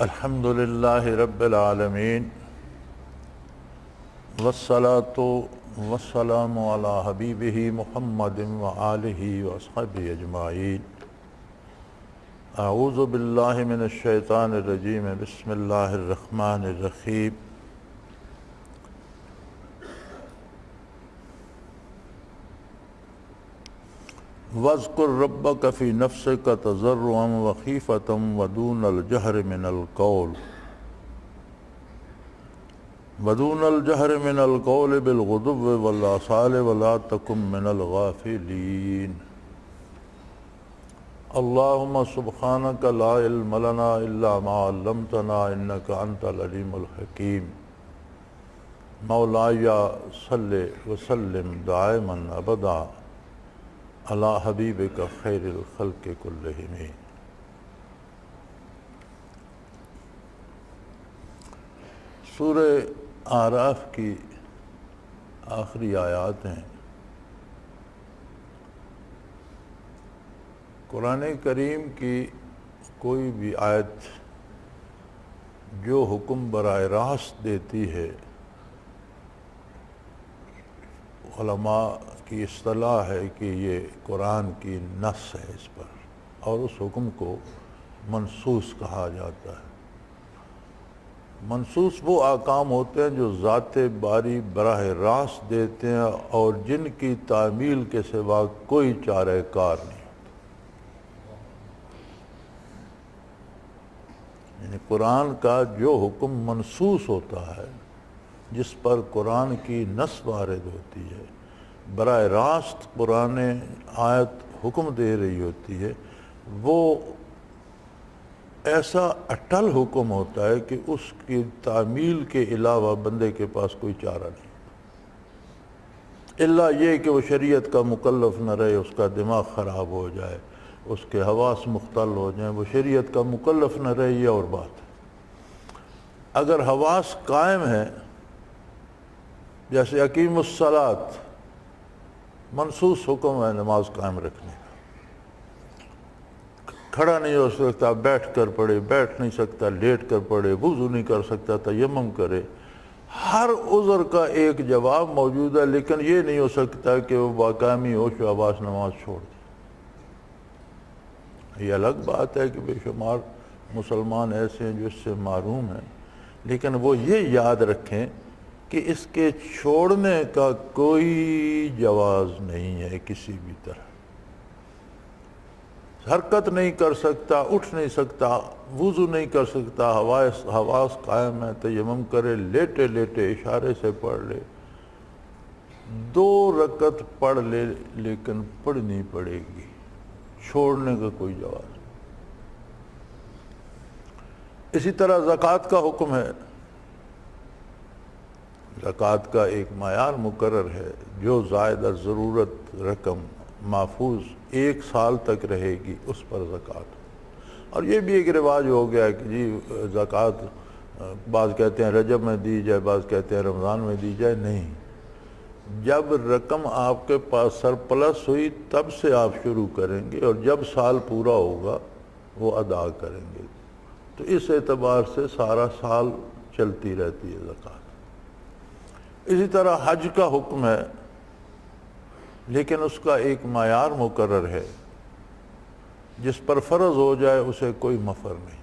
الحمد للہ رب العالمین والصلاة والسلام علی حبیبہ محمد وآلہ وصحبہ اجمعین۔ اعوذ باللہ من الشیطان الرجیم، بسم اللہ الرحمن الرحیم۔ وَاذْكُرْ رَبَّكَ فِي نَفْسِكَ تَضَرُّعًا وَخِيفَةً وَدُونَ الْجَهْرِ مِنَ الْقَوْلِ بِالْغُدُوِّ وَالْآصَالِ وَلَا تَكُن مِّنَ الْغَافِلِينَ۔ اللهم سبحانك لا علم لنا إلا ما علمتنا إنك أنت العليم الحكيم۔ مولاي صل وسلم دائما أبدا علی حبیبک خیر الخلق کلہم۔ سورہ اعراف کی آخری آیات ہیں۔ قرآن کریم کی کوئی بھی آیت جو حکم براہ راست دیتی ہے، علماء کی اصطلاح ہے کہ یہ قرآن کی نص ہے اس پر، اور اس حکم کو منصوص کہا جاتا ہے۔ منصوص وہ احکام ہوتے ہیں جو ذات باری براہ راست دیتے ہیں اور جن کی تعمیل کے سوا کوئی چارہ کار نہیں ہوتا۔ یعنی قرآن کا جو حکم منصوص ہوتا ہے، جس پر قرآن کی نص وارد ہوتی ہے، براہ راست قرآن آیت حکم دے رہی ہوتی ہے، وہ ایسا اٹل حکم ہوتا ہے کہ اس کی تعمیل کے علاوہ بندے کے پاس کوئی چارہ نہیں، الا یہ کہ وہ شریعت کا مکلف نہ رہے، اس کا دماغ خراب ہو جائے، اس کے حواس مختل ہو جائیں، وہ شریعت کا مکلف نہ رہے، یہ اور بات ہے۔ اگر حواس قائم ہے، جیسے اقیم الصلاۃ منصوص حکم ہے نماز قائم رکھنے کا، کھڑا نہیں ہو سکتا بیٹھ کر پڑھے، بیٹھ نہیں سکتا لیٹ کر پڑھے، وضو نہیں کر سکتا تیمم کرے، ہر عذر کا ایک جواب موجود ہے، لیکن یہ نہیں ہو سکتا کہ وہ باقامی ہوش و حواس نماز چھوڑ دے۔ یہ الگ بات ہے کہ بے شمار مسلمان ایسے ہیں جو اس سے محروم ہیں، لیکن وہ یہ یاد رکھیں کہ اس کے چھوڑنے کا کوئی جواز نہیں ہے کسی بھی طرح۔ حرکت نہیں کر سکتا، اٹھ نہیں سکتا، وضو نہیں کر سکتا، حواس قائم ہے، تیمم کرے، لیٹے لیٹے اشارے سے پڑھ لے، 2 رکعت پڑھ لے، لیکن پڑھنی پڑے گی، چھوڑنے کا کوئی جواز نہیں۔ اسی طرح زکوٰۃ کا حکم ہے۔ زکوٰۃ کا ایک معیار مقرر ہے، جو زائدہ ضرورت رقم محفوظ 1 سال تک رہے گی اس پر زکوٰۃ۔ اور یہ بھی ایک رواج ہو گیا ہے کہ جی زکوٰۃ بعض کہتے ہیں رجب میں دی جائے، بعض کہتے ہیں رمضان میں دی جائے۔ نہیں، جب رقم آپ کے پاس سرپلس ہوئی تب سے آپ شروع کریں گے، اور جب سال پورا ہوگا وہ ادا کریں گے۔ تو اس اعتبار سے سارا سال چلتی رہتی ہے زکوٰۃ۔ اسی طرح حج کا حکم ہے، لیکن اس کا ایک معیار مقرر ہے، جس پر فرض ہو جائے اسے کوئی مفر نہیں۔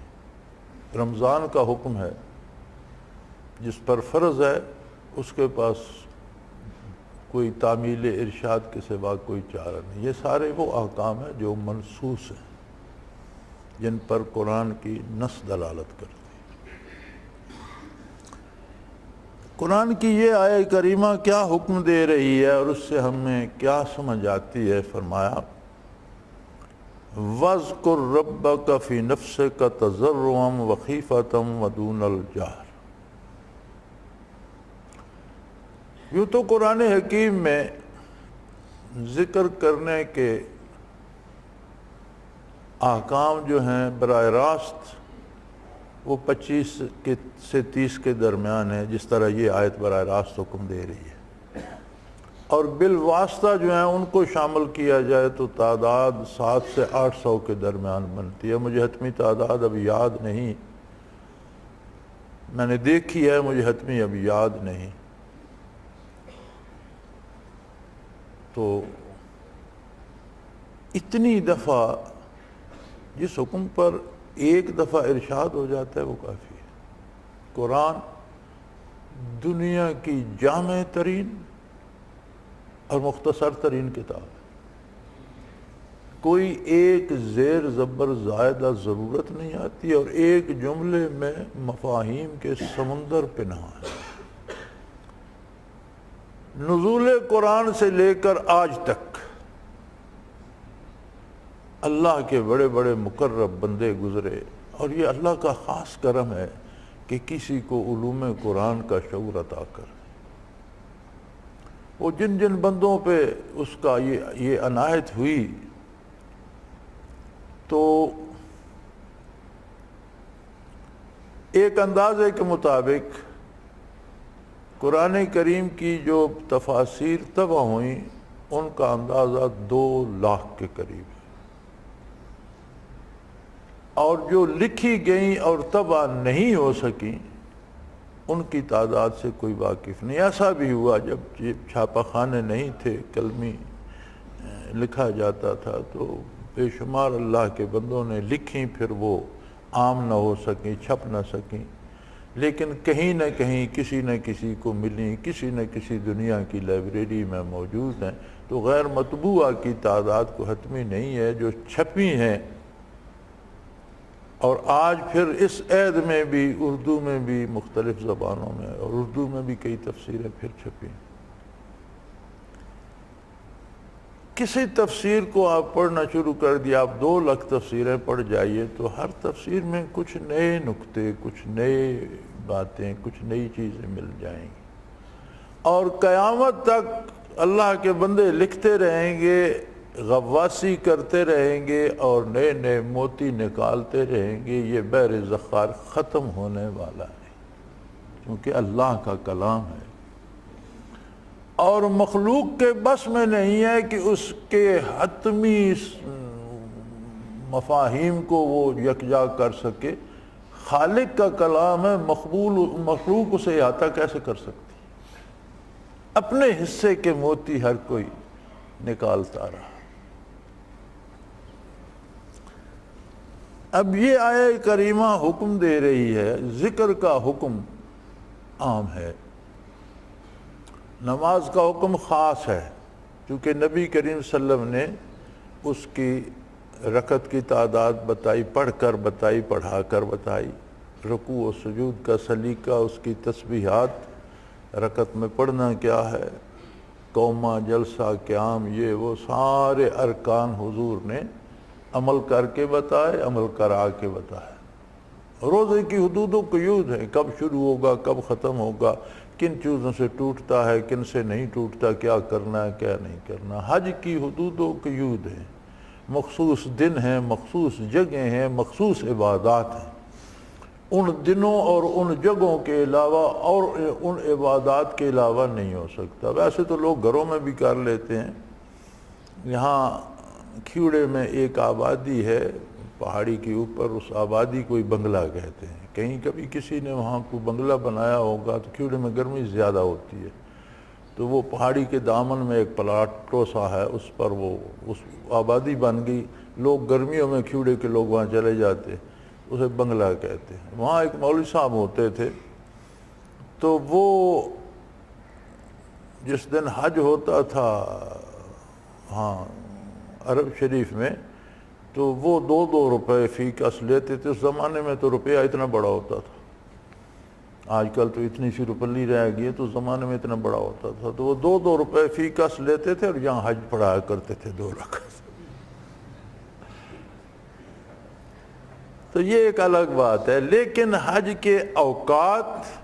رمضان کا حکم ہے، جس پر فرض ہے اس کے پاس کوئی تعمیل ارشاد کے سوا کوئی چارہ نہیں۔ یہ سارے وہ احکام ہیں جو منصوص ہیں، جن پر قرآن کی نص دلالت کرتی ہے۔ قرآن کی یہ آیہ کریمہ کیا حکم دے رہی ہے اور اس سے ہمیں کیا سمجھ آتی ہے؟ فرمایا وَاذْكُرْ رَبَّكَ فِي نَفْسِكَ تَضَرُّعًا وَخِيفَةً وَدُونَ الْجَهْرِ۔ یوں تو قرآن حکیم میں ذکر کرنے کے احکام جو ہیں براہ راست وہ 25 سے 30 کے درمیان ہے، جس طرح یہ آیت براہ راست حکم دے رہی ہے، اور بالواسطہ جو ہیں ان کو شامل کیا جائے تو تعداد 700 سے 800 کے درمیان بنتی ہے۔ مجھے حتمی تعداد اب یاد نہیں، میں نے دیکھی ہے، مجھے حتمی ابھی یاد نہیں. تو اتنی دفعہ جس حکم پر ایک دفعہ ارشاد ہو جاتا ہے وہ کافی ہے. قرآن دنیا کی جامع ترین اور مختصر ترین کتاب ہے. کوئی ایک زیر زبر زائدہ ضرورت نہیں آتی اور ایک جملے میں مفاہیم کے سمندر پنہاں ہے. نزول قرآن سے لے کر آج تک اللہ کے بڑے بڑے مقرب بندے گزرے، اور یہ اللہ کا خاص کرم ہے کہ کسی کو علوم قرآن کا شعور عطا کر. وہ جن جن بندوں پہ اس کا یہ عنایت ہوئی، تو ایک اندازے کے مطابق قرآن کریم کی جو تفاسیر طبع ہوئیں ان کا اندازہ 2 لاکھ کے قریب ہے، اور جو لکھی گئیں اور طبع نہیں ہو سکیں ان کی تعداد سے کوئی واقف نہیں. ایسا بھی ہوا جب چھاپہ خانے نہیں تھے، قلمی لکھا جاتا تھا، تو بے شمار اللہ کے بندوں نے لکھیں، پھر وہ عام نہ ہو سکیں، چھپ نہ سکیں، لیکن کہیں نہ کہیں کسی نہ کسی کو ملیں، کسی نہ کسی دنیا کی لائبریری میں موجود ہیں. تو غیر مطبوعہ کی تعداد کو حتمی نہیں ہے. جو چھپی ہیں، اور آج پھر اس عہد میں بھی اردو میں بھی مختلف زبانوں میں، اور اردو میں بھی کئی تفسیریں پھر چھپی. کسی تفسیر کو آپ پڑھنا شروع کر دیا، آپ 2 لاکھ تفسیریں پڑھ جائیے تو ہر تفسیر میں کچھ نئے نکتے، کچھ نئے باتیں، کچھ نئی چیزیں مل جائیں گی، اور قیامت تک اللہ کے بندے لکھتے رہیں گے، غواصی کرتے رہیں گے، اور نئے نئے موتی نکالتے رہیں گے. یہ بحر ذخار ختم ہونے والا ہے، کیونکہ اللہ کا کلام ہے، اور مخلوق کے بس میں نہیں ہے کہ اس کے حتمی مفاہیم کو وہ یکجا کر سکے. خالق کا کلام ہے، مخلوق اسے احاطہ کیسے کر سکتی؟ اپنے حصے کے موتی ہر کوئی نکالتا رہا. اب یہ آیہ کریمہ حکم دے رہی ہے، ذکر کا حکم عام ہے، نماز کا حکم خاص ہے، کیونکہ نبی کریم صلی اللہ علیہ وسلم نے اس کی رکعت کی تعداد بتائی، پڑھ کر بتائی، پڑھا کر بتائی، رکوع و سجود کا سلیقہ، اس کی تسبیحات، رکعت میں پڑھنا کیا ہے، قومہ، جلسہ، قیام، یہ وہ سارے ارکان حضور نے عمل کر کے بتائے، عمل کرا کے بتائے. روزے کی حدود و قیود ہے، کب شروع ہوگا، کب ختم ہوگا، کن چیزوں سے ٹوٹتا ہے، کن سے نہیں ٹوٹتا، کیا کرنا ہے، کیا نہیں کرنا. حج کی حدود و قیود ہیں، مخصوص دن ہیں، مخصوص جگہیں ہیں، مخصوص عبادات ہیں. ان دنوں اور ان جگہوں کے علاوہ اور ان عبادات کے علاوہ نہیں ہو سکتا. ویسے تو لوگ گھروں میں بھی کر لیتے ہیں. یہاں کھیوڑے میں ایک آبادی ہے پہاڑی کے اوپر، اس آبادی کو ہی بنگلہ کہتے ہیں. کہیں کبھی کسی نے وہاں کو بنگلہ بنایا ہوگا تو کھیوڑے میں گرمی زیادہ ہوتی ہے، تو وہ پہاڑی کے دامن میں ایک پلاٹو سا ہے، اس پر وہ اس آبادی بن گئی. لوگ گرمیوں میں کھیوڑے کے لوگ وہاں چلے جاتے، اسے بنگلہ کہتے ہیں. وہاں ایک مولوی صاحب ہوتے تھے، تو وہ جس دن حج ہوتا تھا ہاں عرب شریف میں، تو وہ 2 روپے فی کس لیتے تھے. اس زمانے میں تو روپیہ اتنا بڑا ہوتا تھا، آج کل تو اتنی سی روپلی رہ گئی ہے، تو اس زمانے میں اتنا بڑا ہوتا تھا. تو وہ 2 روپے فی کس لیتے تھے اور یہاں حج پڑھایا کرتے تھے 2 رکعت. تو یہ ایک الگ بات ہے. لیکن حج کے اوقات،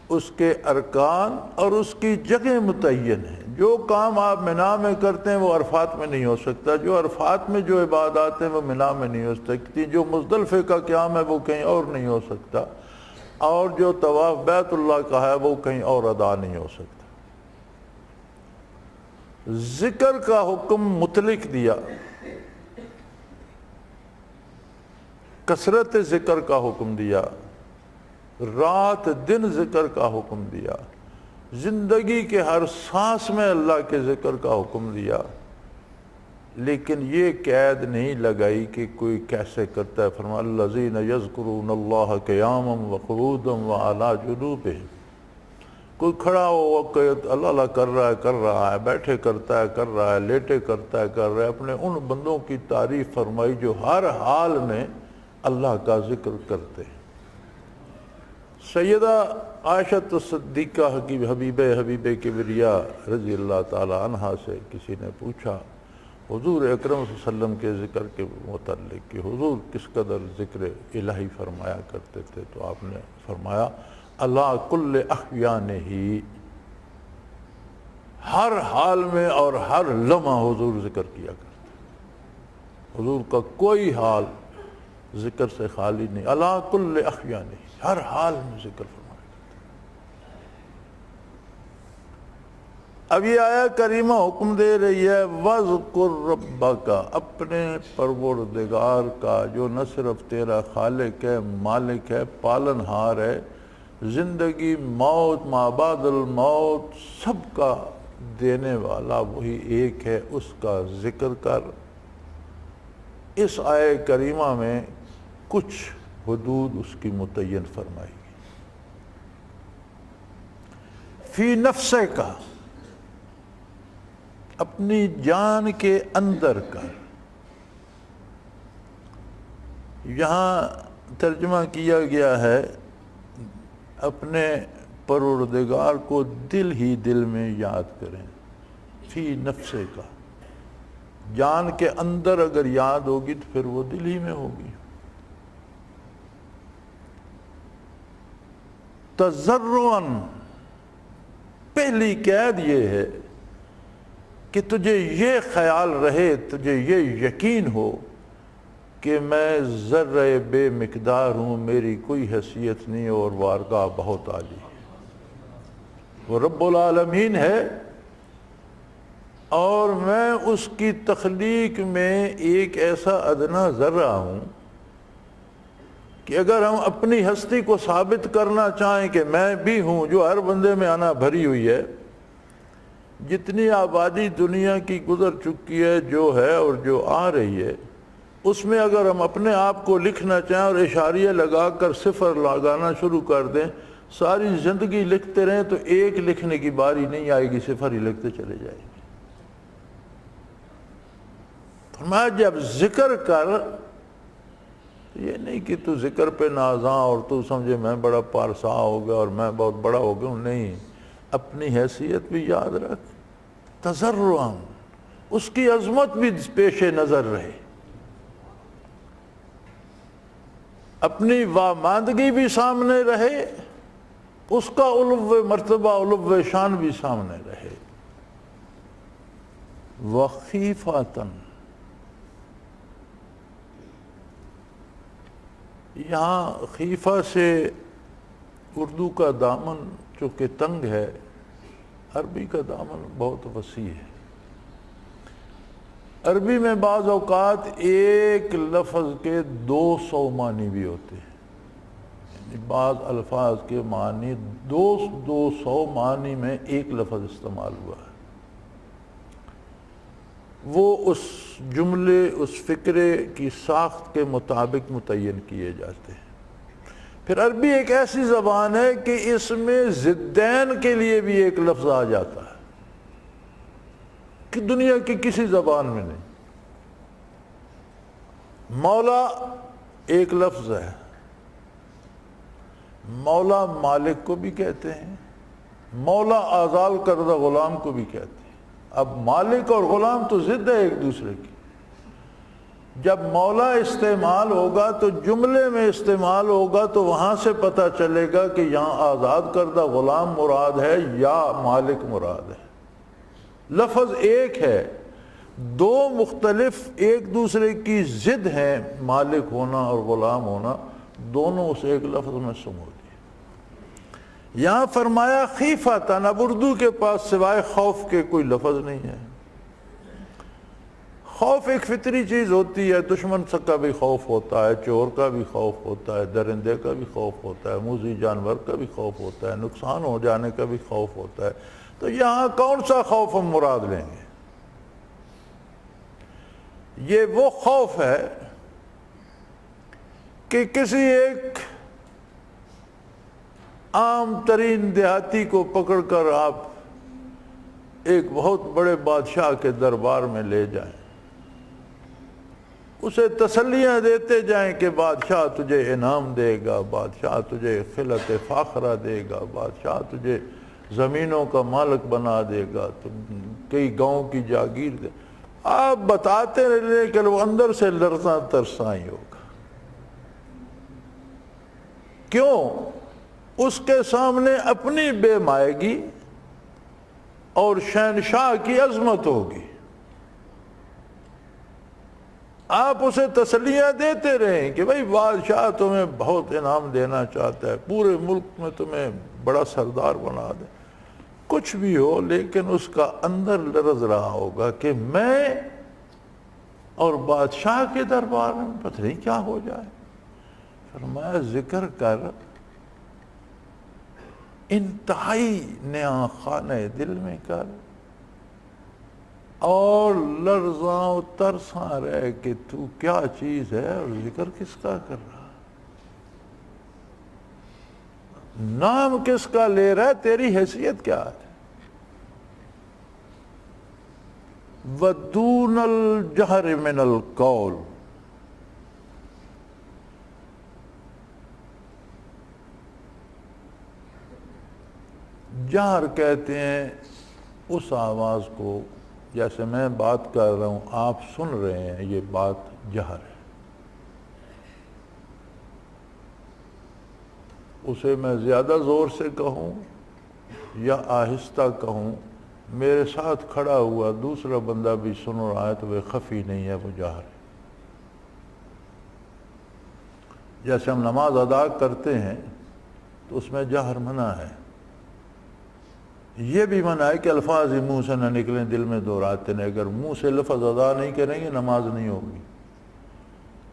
اس کے ارکان اور اس کی جگہ متعین ہیں. جو کام آپ منا میں کرتے ہیں وہ عرفات میں نہیں ہو سکتا، جو عرفات میں جو عبادات ہیں وہ منا میں نہیں ہو سکتی، جو مزدلفے کا قیام ہے وہ کہیں اور نہیں ہو سکتا، اور جو طواف بیت اللہ کا ہے وہ کہیں اور ادا نہیں ہو سکتا. ذکر کا حکم مطلق دیا، کثرت ذکر کا حکم دیا. رات دن ذکر کا حکم دیا، زندگی کے ہر سانس میں اللہ کے ذکر کا حکم دیا، لیکن یہ قید نہیں لگائی کہ کوئی کیسے کرتا ہے۔ فرمایا الذین یذکرون اللہ قیاما وقعودا وعلی جنوبہم، کوئی کھڑا ہو کہ اللہ اللہ کر رہا ہے، بیٹھے کرتا ہے کر رہا ہے، لیٹے کرتا ہے کر رہا ہے، اپنے ان بندوں کی تعریف فرمائی جو ہر حال میں اللہ کا ذکر کرتے ہیں۔ سیدہ عائشہ صدیقہ حبیب کبریا رضی اللہ تعالی عنہا سے کسی نے پوچھا حضور اکرم صلی اللہ علیہ وسلم کے ذکر کے متعلق کہ حضور کس قدر ذکر الہی فرمایا کرتے تھے، تو آپ نے فرمایا اللہ کل احیانہ، ہر حال میں اور ہر لمحہ حضور ذکر کیا کرتے، حضور کا کوئی حال ذکر سے خالی نہیں، اللہ کل احیانہ، ہر حال میں ذکر فرمایا کرتے۔ اب یہ آیا کریمہ حکم دے رہی ہے وَذْكُرْ رَبَّكَ، اپنے پروردگار کا جو نہ صرف تیرا خالق ہے، مالک ہے، پالن ہار ہے، زندگی موت ما بعد الموت سب کا دینے والا وہی ایک ہے، اس کا ذکر کر۔ اس آیہ کریمہ میں کچھ حدود اس کی متعین فرمائی گئی۔ فی نفسے کا، اپنی جان کے اندر کر۔ یہاں ترجمہ کیا گیا ہے اپنے پروردگار کو دل ہی دل میں یاد کریں، فی نفسے کا، جان کے اندر اگر یاد ہوگی تو پھر وہ دل ہی میں ہوگی۔ تضرعاً، پہلی قید یہ ہے کہ تجھے یہ خیال رہے، تجھے یہ یقین ہو کہ میں ذرہ بے مقدار ہوں، میری کوئی حیثیت نہیں اور وارگاہ بہت عالی ہے۔ وہ رب العالمین ہے اور میں اس کی تخلیق میں ایک ایسا ادنا ذرہ ہوں کہ اگر ہم اپنی ہستی کو ثابت کرنا چاہیں کہ میں بھی ہوں، جو ہر بندے میں آنا بھری ہوئی ہے، جتنی آبادی دنیا کی گزر چکی ہے، جو ہے اور جو آ رہی ہے، اس میں اگر ہم اپنے آپ کو لکھنا چاہیں اور اشاریہ لگا کر صفر لگانا شروع کر دیں، ساری زندگی لکھتے رہیں تو ایک لکھنے کی باری نہیں آئے گی، صفر ہی لکھتے چلے جائیں گے۔ فرمایا جب ذکر کر، یہ نہیں کہ تو ذکر پہ نازاں اور تو سمجھے میں بڑا پارسا ہو گیا اور میں بہت بڑا ہو گیا ہوں، نہیں، اپنی حیثیت بھی یاد رکھ، تضرعاً، اس کی عظمت بھی پیش نظر رہے، اپنی واماندگی بھی سامنے رہے، اس کا علو مرتبہ علو شان بھی سامنے رہے۔ وخیفتاً، یہاں خیفہ سے اردو کا دامن چونکہ تنگ ہے، عربی کا دامن بہت وسیع ہے۔ عربی میں بعض اوقات ایک لفظ کے 200 معنی بھی ہوتے ہیں، یعنی بعض الفاظ کے معنی 200 معنی میں ایک لفظ استعمال ہوا ہے، وہ اس جملے، اس فکرے کی ساخت کے مطابق متعین کیے جاتے ہیں۔ پھر عربی ایک ایسی زبان ہے کہ اس میں ضدین کے لیے بھی ایک لفظ آ جاتا ہے کہ دنیا کی کسی زبان میں نہیں۔ مولا ایک لفظ ہے، مولا مالک کو بھی کہتے ہیں، مولا آزاد کردہ غلام کو بھی کہتے ہیں۔ اب مالک اور غلام تو ضد ہے ایک دوسرے کی۔ جب مولا استعمال ہوگا تو جملے میں استعمال ہوگا تو وہاں سے پتہ چلے گا کہ یہاں آزاد کردہ غلام مراد ہے یا مالک مراد ہے۔ لفظ ایک ہے، دو مختلف ایک دوسرے کی ضد ہیں، مالک ہونا اور غلام ہونا، دونوں اس ایک لفظ میں سمو دیے۔ یہاں فرمایا خیفتاً، اب اردو کے پاس سوائے خوف کے کوئی لفظ نہیں ہے۔ خوف ایک فطری چیز ہوتی ہے، دشمن کا بھی خوف ہوتا ہے، چور کا بھی خوف ہوتا ہے، درندے کا بھی خوف ہوتا ہے، موذی جانور کا بھی خوف ہوتا ہے، نقصان ہو جانے کا بھی خوف ہوتا ہے۔ تو یہاں کون سا خوف ہم مراد لیں گے؟ یہ وہ خوف ہے کہ کسی ایک عام ترین دیہاتی کو پکڑ کر آپ ایک بہت بڑے بادشاہ کے دربار میں لے جائیں، اسے تسلیاں دیتے جائیں کہ بادشاہ تجھے انعام دے گا، بادشاہ تجھے خلعت فاخرہ دے گا، بادشاہ تجھے زمینوں کا مالک بنا دے گا، کئی گاؤں کی جاگیر دے، آپ بتاتے رہے کہ وہ اندر سے لرزاں ترساں ہی ہوگا۔ کیوں؟ اس کے سامنے اپنی بے مائگی اور شہنشاہ کی عظمت ہوگی۔ آپ اسے تسلیاں دیتے رہیں کہ بھائی بادشاہ تمہیں بہت انعام دینا چاہتا ہے، پورے ملک میں تمہیں بڑا سردار بنا دے، کچھ بھی ہو، لیکن اس کا اندر لرز رہا ہوگا کہ میں اور بادشاہ کے دربار میں پتہ نہیں کیا ہو جائے۔ فرمایا ذکر کر، انتہائی نیا خانہ دل میں کر، اور لرزاں و ترساں رہ کہ تو کیا چیز ہے اور ذکر کس کا کر رہا، نام کس کا لے رہا ہے، تیری حیثیت کیا ہے؟ وَدُونَ الْجَهْرِ مِنَ الْقَوْلِ، جہر کہتے ہیں اس آواز کو، جیسے میں بات کر رہا ہوں آپ سن رہے ہیں، یہ بات جہر ہے۔ اسے میں زیادہ زور سے کہوں یا آہستہ کہوں، میرے ساتھ کھڑا ہوا دوسرا بندہ بھی سن رہا ہے تو وہ خفی نہیں ہے، وہ جہر ہے۔ جیسے ہم نماز ادا کرتے ہیں تو اس میں جہر منع ہے، یہ بھی منع ہے کہ الفاظ ہی منہ سے نہ نکلیں، دل میں دہراتے نہیں۔ اگر منہ سے لفظ ادا نہیں کریں گے نماز نہیں ہوگی،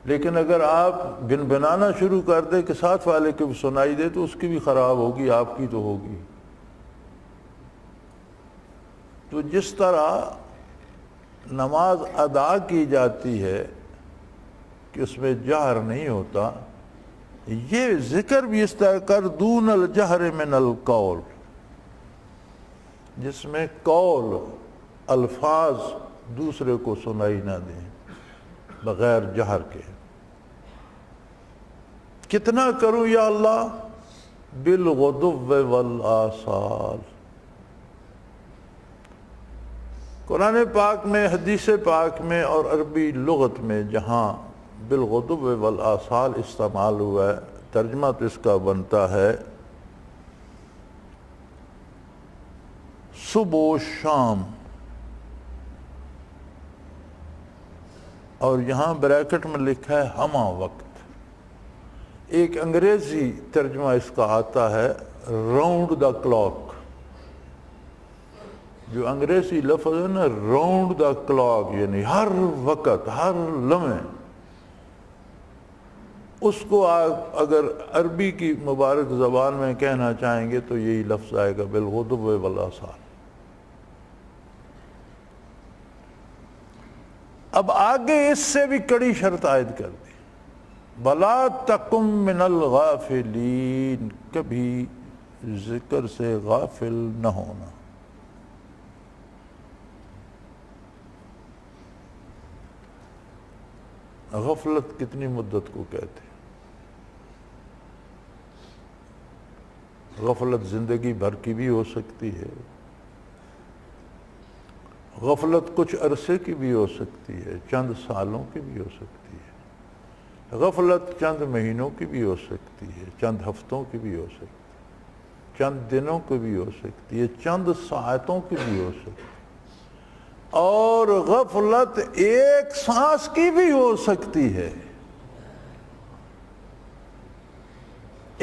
لیکن اگر آپ گنگنانا شروع کر دیں کہ ساتھ والے کو بھی سنائی دے تو اس کی بھی خراب ہوگی، آپ کی تو ہوگی۔ تو جس طرح نماز ادا کی جاتی ہے کہ اس میں جہر نہیں ہوتا، یہ ذکر بھی اس طرح کر دون الجہر من القول، جس میں قول الفاظ دوسرے کو سنائی نہ دیں بغیر جہر کے۔ کتنا کروں یا اللہ؟ بالغدو والآصال۔ قرآن پاک میں، حدیث پاک میں اور عربی لغت میں جہاں بالغدو والآصال استعمال ہوا ہے، ترجمہ تو اس کا بنتا ہے صبح و شام، اور یہاں بریکٹ میں لکھا ہے ہمہ وقت۔ ایک انگریزی ترجمہ اس کا آتا ہے راؤنڈ دا کلاک، جو انگریزی لفظ ہے نا راؤنڈ دا کلاک، یعنی ہر وقت، ہر لمحے۔ اس کو آپ اگر عربی کی مبارک زبان میں کہنا چاہیں گے تو یہی لفظ آئے گا بالغدو والآصال۔ اب آگے اس سے بھی کڑی شرط عائد کر دی، بلا تکم من الغافلین، کبھی ذکر سے غافل نہ ہونا۔ غفلت کتنی مدت کو کہتے ہیں؟ غفلت زندگی بھر کی بھی ہو سکتی ہے، غفلت کچھ عرصے کی بھی ہو سکتی ہے، چند سالوں کی بھی ہو سکتی ہے، غفلت چند مہینوں کی بھی ہو سکتی ہے، چند ہفتوں کی بھی ہو سکتی ہے، چند دنوں کی بھی ہو سکتی ہے، چند ساعتوں کی بھی ہو سکتی ہے، اور غفلت ایک سانس کی بھی ہو سکتی ہے،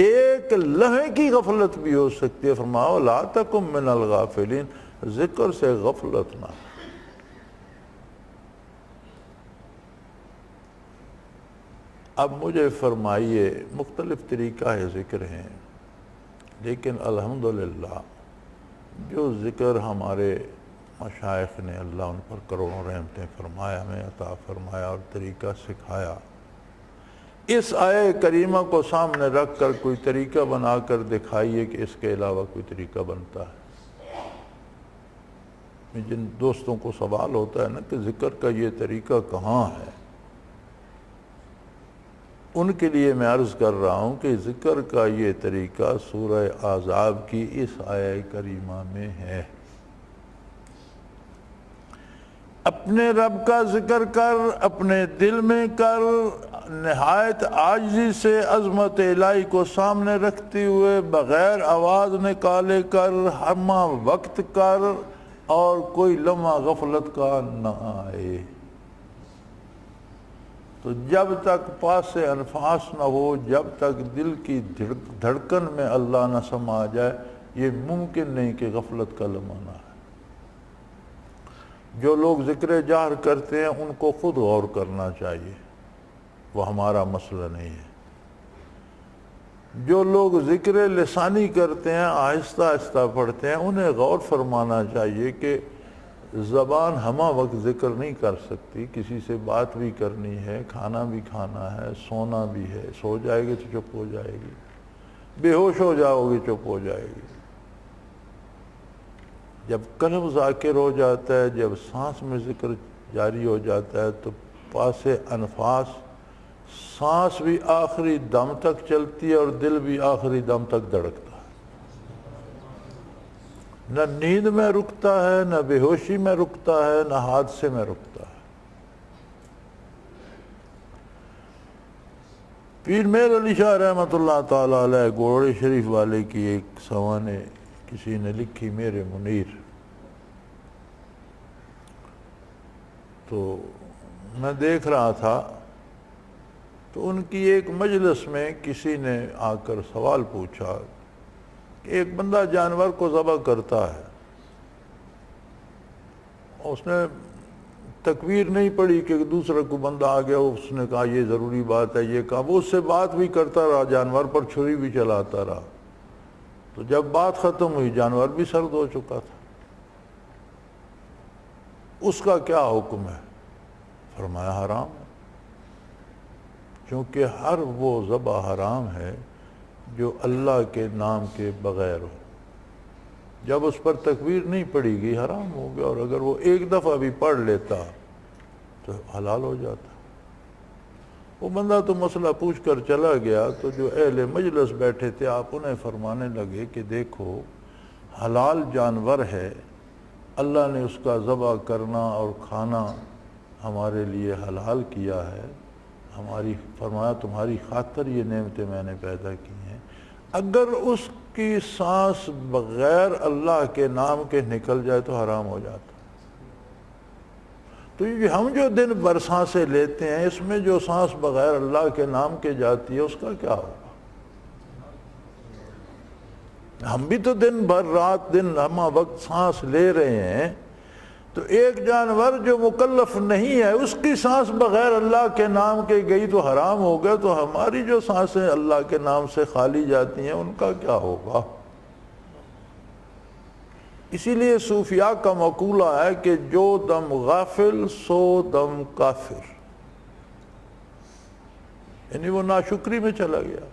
ایک لمحے کی غفلت بھی ہو سکتی ہے۔ فرماؤ لا تکم من الغافلین، ذکر سے غفلت نہ۔ اب مجھے فرمائیے، مختلف طریقہ ہے ذکر ہیں، لیکن الحمدللہ جو ذکر ہمارے مشائخ نے، اللہ ان پر کروڑوں رحمتیں فرمایا، ہمیں عطا فرمایا اور طریقہ سکھایا، اس آیہ کریمہ کو سامنے رکھ کر کوئی طریقہ بنا کر دکھائیے کہ اس کے علاوہ کوئی طریقہ بنتا ہے۔ جن دوستوں کو سوال ہوتا ہے نا کہ ذکر کا یہ طریقہ کہاں ہے، ان کے لیے میں عرض کر رہا ہوں کہ ذکر کا یہ طریقہ سورہ احزاب کی اس آیہ کریمہ میں ہے۔ اپنے رب کا ذکر کر، اپنے دل میں کر، نہایت عاجزی سے عظمت الہی کو سامنے رکھتے ہوئے بغیر آواز نکالے کر، ہمہ وقت کر، اور کوئی لمحہ غفلت کا نہ آئے۔ تو جب تک پاس انفاس نہ ہو، جب تک دل کی دھڑکن میں اللہ نہ سما جائے، یہ ممکن نہیں کہ غفلت کا لمحہ نہ آئے۔ جو لوگ ذکر جہر کرتے ہیں ان کو خود غور کرنا چاہیے، وہ ہمارا مسئلہ نہیں ہے۔ جو لوگ ذکر لسانی کرتے ہیں، آہستہ آہستہ پڑھتے ہیں، انہیں غور فرمانا چاہیے کہ زبان ہمہ وقت ذکر نہیں کر سکتی، کسی سے بات بھی کرنی ہے، کھانا بھی کھانا ہے، سونا بھی ہے، سو جائے گی تو چپ ہو جائے گی، بے ہوش ہو جاؤ گی چپ ہو جائے گی۔ جب قلب ذاکر ہو جاتا ہے، جب سانس میں ذکر جاری ہو جاتا ہے، تو پاس انفاس سانس بھی آخری دم تک چلتی ہے اور دل بھی آخری دم تک دھڑکتا ہے، نہ نیند میں رکتا ہے، نہ بے ہوشی میں رکتا ہے، نہ حادثے میں رکتا ہے۔ پیر میر علی شاہ رحمۃ اللہ تعالیٰ علیہ گوڑے شریف والے کی ایک سوانے کسی نے لکھی، میرے منیر، تو میں دیکھ رہا تھا، تو ان کی ایک مجلس میں کسی نے آ کر سوال پوچھا کہ ایک بندہ جانور کو ذبح کرتا ہے، اس نے تکبیر نہیں پڑھی کہ دوسرا کوئی بندہ آ گیا، اس نے کہا یہ ضروری بات ہے، یہ کہا، وہ اس سے بات بھی کرتا رہا، جانور پر چھری بھی چلاتا رہا، تو جب بات ختم ہوئی جانور بھی سرد ہو چکا تھا۔ اس کا کیا حکم ہے؟ فرمایا حرام ہے، کیونکہ ہر وہ ذبح حرام ہے جو اللہ کے نام کے بغیر ہو۔ جب اس پر تکبیر نہیں پڑی گئی حرام ہو گیا، اور اگر وہ ایک دفعہ بھی پڑھ لیتا تو حلال ہو جاتا۔ وہ بندہ تو مسئلہ پوچھ کر چلا گیا، تو جو اہل مجلس بیٹھے تھے آپ انہیں فرمانے لگے کہ دیکھو، حلال جانور ہے، اللہ نے اس کا ذبح کرنا اور کھانا ہمارے لیے حلال کیا ہے، ہماری فرمایا تمہاری خاطر یہ نعمتیں میں نے پیدا کی ہیں، اگر اس کی سانس بغیر اللہ کے نام کے نکل جائے تو حرام ہو جاتا۔ تو یہ ہم جو دن بھر سانسیں لیتے ہیں، اس میں جو سانس بغیر اللہ کے نام کے جاتی ہے، اس کا کیا ہوگا؟ ہم بھی تو دن بھر رات دن ہمہ وقت سانس لے رہے ہیں، تو ایک جانور جو مکلف نہیں ہے، اس کی سانس بغیر اللہ کے نام کے گئی تو حرام ہو گیا، تو ہماری جو سانسیں اللہ کے نام سے خالی جاتی ہیں ان کا کیا ہوگا؟ اسی لیے صوفیاء کا مقولہ ہے کہ جو دم غافل سو دم کافر، یعنی وہ ناشکری میں چلا گیا۔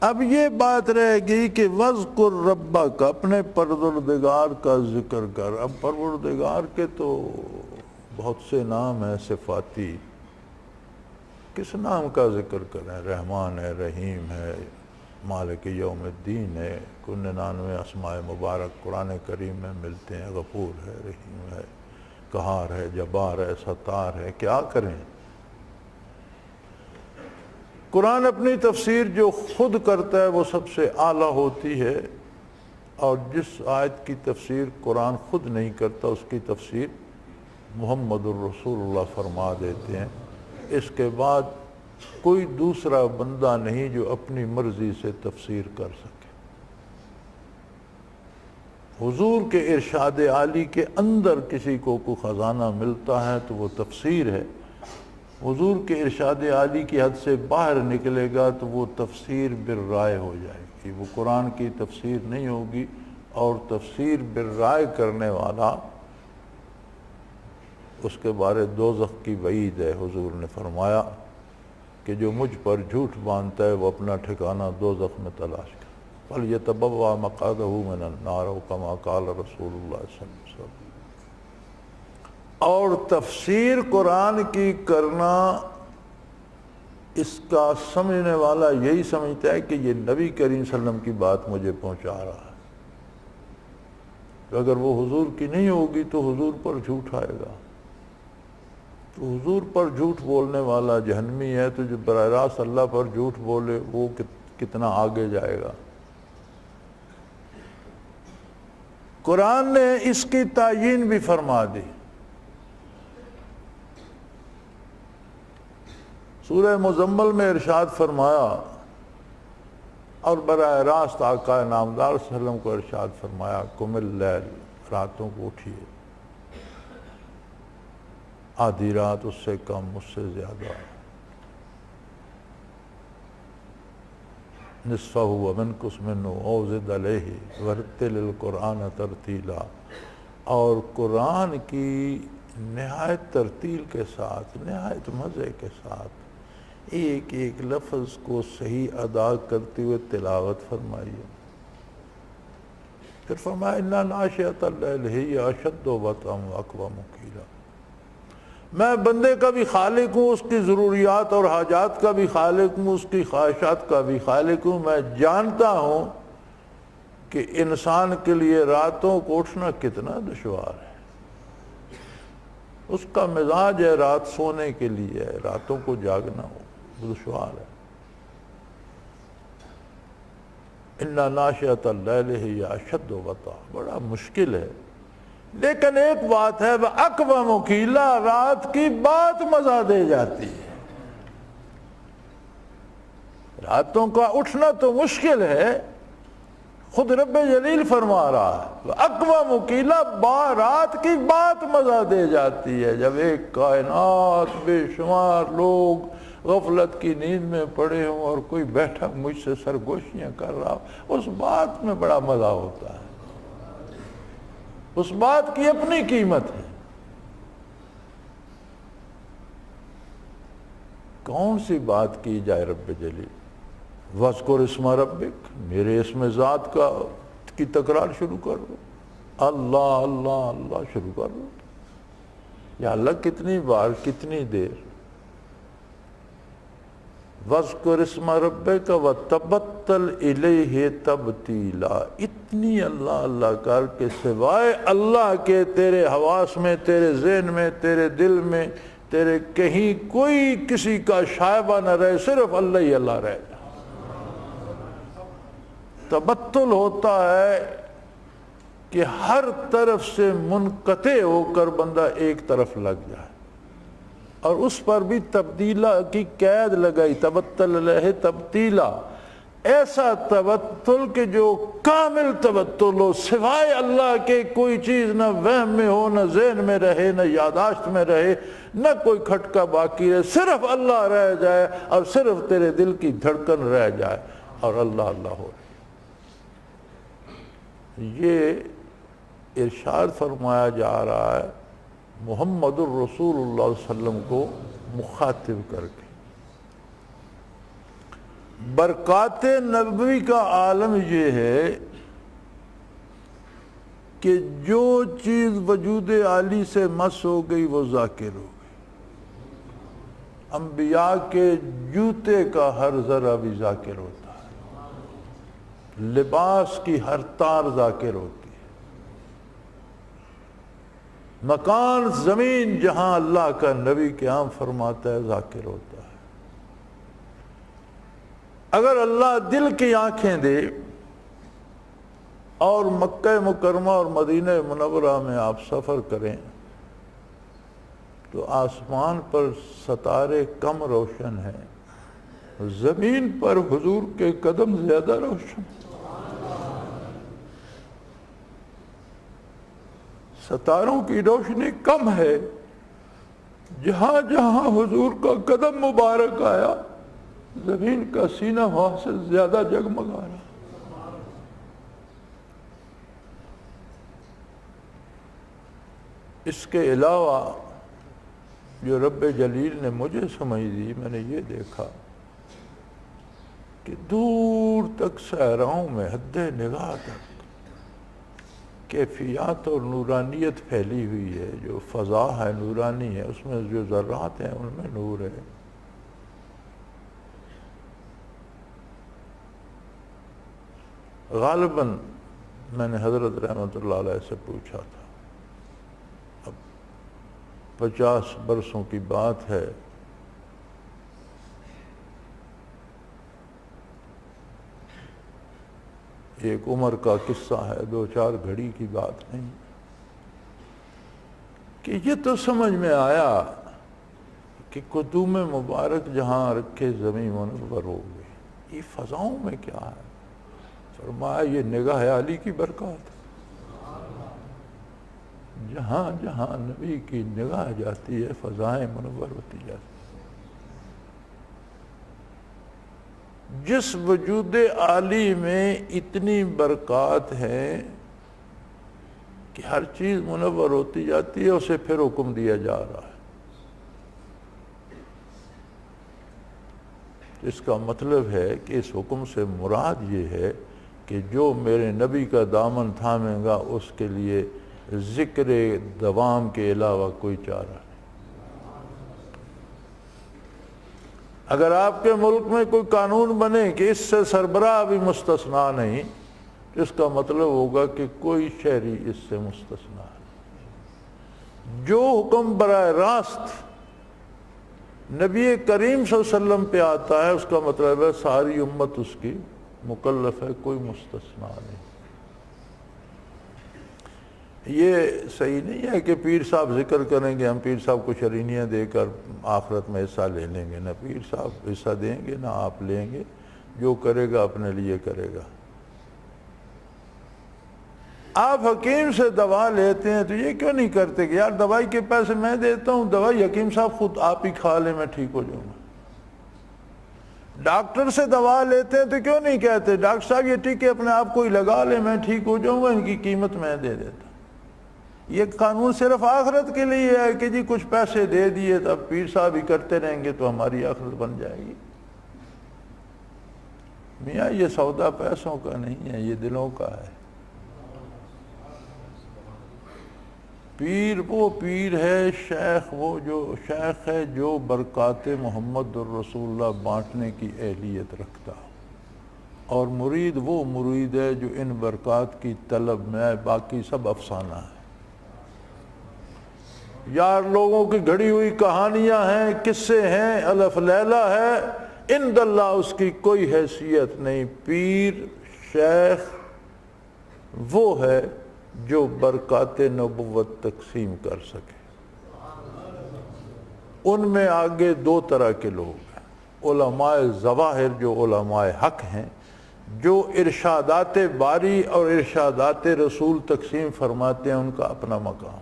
اب یہ بات رہ گئی کہ وَاذْكُرْ رَبَّكَ، اپنے پروردگار کا ذکر کر۔ اب پروردگار کے تو بہت سے نام ہیں صفاتی، کس نام کا ذکر کریں؟ رحمان ہے، رحیم ہے، مالک یوم الدین ہے، 99 اسماء مبارک قرآن کریم میں ملتے ہیں، غفور ہے، رحیم ہے، قہار ہے، جبار ہے، ستار ہے، کیا کریں؟ قرآن اپنی تفسیر جو خود کرتا ہے وہ سب سے اعلیٰ ہوتی ہے، اور جس آیت کی تفسیر قرآن خود نہیں کرتا اس کی تفسیر محمد الرسول اللہ فرما دیتے ہیں۔ اس کے بعد کوئی دوسرا بندہ نہیں جو اپنی مرضی سے تفسیر کر سکے۔ حضور کے ارشاد عالی کے اندر کسی کو کوئی خزانہ ملتا ہے تو وہ تفسیر ہے، حضور کے ارشاد عالی کی حد سے باہر نکلے گا تو وہ تفسیر بالرائے ہو جائے گی، وہ قرآن کی تفسیر نہیں ہوگی، اور تفسیر بالرائے کرنے والا اس کے بارے دوزخ کی وعید ہے۔ حضور نے فرمایا کہ جو مجھ پر جھوٹ باندھتا ہے وہ اپنا ٹھکانہ دوزخ میں تلاش کرے، فَلْيَتَبَوَّأْ مَقْعَدَهُ مِنَ النَّارِ كَمَا قَالَ رسول اللہ صلی اللہ علیہ وسلم۔ اور تفسیر قرآن کی کرنا، اس کا سمجھنے والا یہی سمجھتا ہے کہ یہ نبی کریم صلی اللہ علیہ وسلم کی بات مجھے پہنچا رہا ہے، تو اگر وہ حضور کی نہیں ہوگی تو حضور پر جھوٹ آئے گا، تو حضور پر جھوٹ بولنے والا جہنمی ہے، تو جو براہ راست اللہ پر جھوٹ بولے وہ کتنا آگے جائے گا۔ قرآن نے اس کی تعیین بھی فرما دی۔ سورہ مزمل میں ارشاد فرمایا، اور براہ راست آقا نامدار صلی اللہ علیہ وسلم کو ارشاد فرمایا، قم اللیل، راتوں کو اٹھیے، آدھی رات، اس سے کم، اس سے زیادہ، نصفہ ومنقص منہ او زد علیہ ورتل القرآن ترتیلا، اور قرآن کی نہایت ترتیل کے ساتھ، نہایت مزے کے ساتھ ایک ایک لفظ کو صحیح ادا کرتے ہوئے تلاوت فرمائیے۔ پھر فرمایا اِنَّ ناشئۃ اللیل ہی اشد وطئا واقوم قیلا، میں بندے کا بھی خالق ہوں، اس کی ضروریات اور حاجات کا بھی خالق ہوں، اس کی خواہشات کا بھی خالق ہوں۔ میں جانتا ہوں کہ انسان کے لیے راتوں کو اٹھنا کتنا دشوار ہے، اس کا مزاج ہے رات سونے کے لیے، راتوں کو جاگنا دشوار ہے۔ اِنَّ ناشئۃ اللیل ہی اشد وطئا، بڑا مشکل ہے، لیکن ایک بات ہے، وَأَقْوَمُ قِیلًا، رات کی بات مزہ دے جاتی ہے۔ راتوں کا اٹھنا تو مشکل ہے، خود رب جلیل فرما رہا ہے وَأَقْوَمُ قِیلًا، رات کی بات مزہ دے جاتی ہے۔ جب ایک کائنات بے شمار لوگ غفلت کی نیند میں پڑے ہوں اور کوئی بیٹھا مجھ سے سرگوشیاں کر رہا ہو، اس بات میں بڑا مزہ ہوتا ہے، اس بات کی اپنی قیمت ہے۔ کون سی بات کی جائے رب جلیل؟ وَاذْكُرِ اسْمَ رَبِّكَ، میرے اسم ذات کی تکرار شروع کر دو، اللہ اللہ اللہ شروع کر دو، یا اللہ کتنی بار، کتنی دیر؟ وَاذْكُرِ اسْمَ رَبِّكَ وَتَبَتَّلْ إِلَيْهِ تَبْتِيلًا، اتنی اللہ اللہ کر کے سوائے اللہ کے تیرے حواس میں، تیرے ذہن میں، تیرے دل میں، تیرے کہیں کوئی کسی کا شائبہ نہ رہے، صرف اللہ ہی اللہ رہ جائے۔ تبتل ہوتا ہے کہ ہر طرف سے منقطع ہو کر بندہ ایک طرف لگ جائے، اور اس پر بھی تبدیلہ کی قید لگائی، تبتل علیہ تبتیلا، ایسا تبتل کہ جو کامل تبتل ہو، سوائے اللہ کے کوئی چیز نہ وہم میں ہو، نہ ذہن میں رہے، نہ یاداشت میں رہے، نہ کوئی کھٹکا باقی رہے، صرف اللہ رہ جائے، اور صرف تیرے دل کی دھڑکن رہ جائے، اور اللہ اللہ ہو۔ یہ ارشاد فرمایا جا رہا ہے محمد الرسول اللہ صلی اللہ علیہ وسلم کو مخاطب کر کے۔ برکات نبوی کا عالم یہ ہے کہ جو چیز وجود عالی سے مس ہو گئی وہ ذاکر ہو گئی۔ انبیاء کے جوتے کا ہر ذرہ بھی ذاکر ہوتا ہے، لباس کی ہر تار ذاکر ہوتی ہے، مکان زمین جہاں اللہ کا نبی قیام فرماتا ہے ذاکر ہوتا ہے۔ اگر اللہ دل کی آنکھیں دے اور مکہ مکرمہ اور مدینہ منورہ میں آپ سفر کریں تو آسمان پر ستارے کم روشن ہیں، زمین پر حضور کے قدم زیادہ روشن۔ ستاروں کی روشنی کم ہے، جہاں جہاں حضور کا قدم مبارک آیا زمین کا سینہ وہاں سے زیادہ جگمگا رہا۔ اس کے علاوہ جو رب جلیل نے مجھے سمجھ دی، میں نے یہ دیکھا کہ دور تک صحراؤں میں حد نگاہ تک کیفیات اور نورانیت پھیلی ہوئی ہے۔ جو فضا ہے نورانی ہے، اس میں جو ذرات ہیں ان میں نور ہے۔ غالباً میں نے حضرت رحمت اللہ علیہ سے پوچھا تھا، اب 50 برسوں کی بات ہے، ایک عمر کا قصہ ہے، 2-4 گھڑی کی بات نہیں، کہ یہ تو سمجھ میں آیا کہ قدوم مبارک جہاں رکھے زمین منور ہو گئی۔ یہ فضاؤں میں کیا ہے؟ فرمایا یہ نگاہ عالی کی برکات ہے۔ جہاں جہاں نبی کی نگاہ جاتی ہے فضائیں منور ہوتی جاتی ہیں۔ جس وجود عالی میں اتنی برکات ہے کہ ہر چیز منور ہوتی جاتی ہے، اسے پھر حکم دیا جا رہا ہے۔ اس کا مطلب ہے کہ اس حکم سے مراد یہ ہے کہ جو میرے نبی کا دامن تھامے گا اس کے لیے ذکر دوام کے علاوہ کوئی چارہ نہیں۔ اگر آپ کے ملک میں کوئی قانون بنے کہ اس سے سربراہ بھی مستثنا نہیں، اس کا مطلب ہوگا کہ کوئی شہری اس سے مستثنا نہیں۔ جو حکم براہ راست نبی کریم صلی اللہ علیہ وسلم پہ آتا ہے اس کا مطلب ہے ساری امت اس کی مکلف ہے، کوئی مستثنا نہیں۔ یہ صحیح نہیں ہے کہ پیر صاحب ذکر کریں گے، ہم پیر صاحب کو شرینیاں دے کر آخرت میں حصہ لے لیں گے۔ نہ پیر صاحب حصہ دیں گے نہ آپ لیں گے، جو کرے گا اپنے لیے کرے گا۔ آپ حکیم سے دوا لیتے ہیں تو یہ کیوں نہیں کرتے کہ یار دوائی کے پیسے میں دیتا ہوں، دوائی حکیم صاحب خود آپ ہی کھا لیں، میں ٹھیک ہو جاؤں گا۔ ڈاکٹر سے دوا لیتے ہیں تو کیوں نہیں کہتے ڈاکٹر صاحب یہ ٹیکے اپنے آپ کو ہی لگا لیں، میں ٹھیک ہو جاؤں گا، ان کی قیمت میں دے دیتا ہوں۔ یہ قانون صرف آخرت کے لیے ہے کہ جی کچھ پیسے دے دیے تو اب پیر صاحب ہی کرتے رہیں گے تو ہماری آخرت بن جائے گی۔ میاں یہ سودا پیسوں کا نہیں ہے، یہ دلوں کا ہے۔ پیر وہ پیر ہے، شیخ وہ جو شیخ ہے جو برکات محمد الرسول اللہ بانٹنے کی اہلیت رکھتا، اور مرید وہ مرید ہے جو ان برکات کی طلب میں ہے، باقی سب افسانہ ہے۔ یار لوگوں کی گھڑی ہوئی کہانیاں ہیں، قصے ہیں، الف لیلہ ہے، عند اللہ اس کی کوئی حیثیت نہیں۔ پیر شیخ وہ ہے جو برکات نبوت تقسیم کر سکے۔ ان میں آگے 2 طرح کے لوگ ہیں، علماء ظواہر جو علماء حق ہیں، جو ارشادات باری اور ارشادات رسول تقسیم فرماتے ہیں، ان کا اپنا مقام ہے۔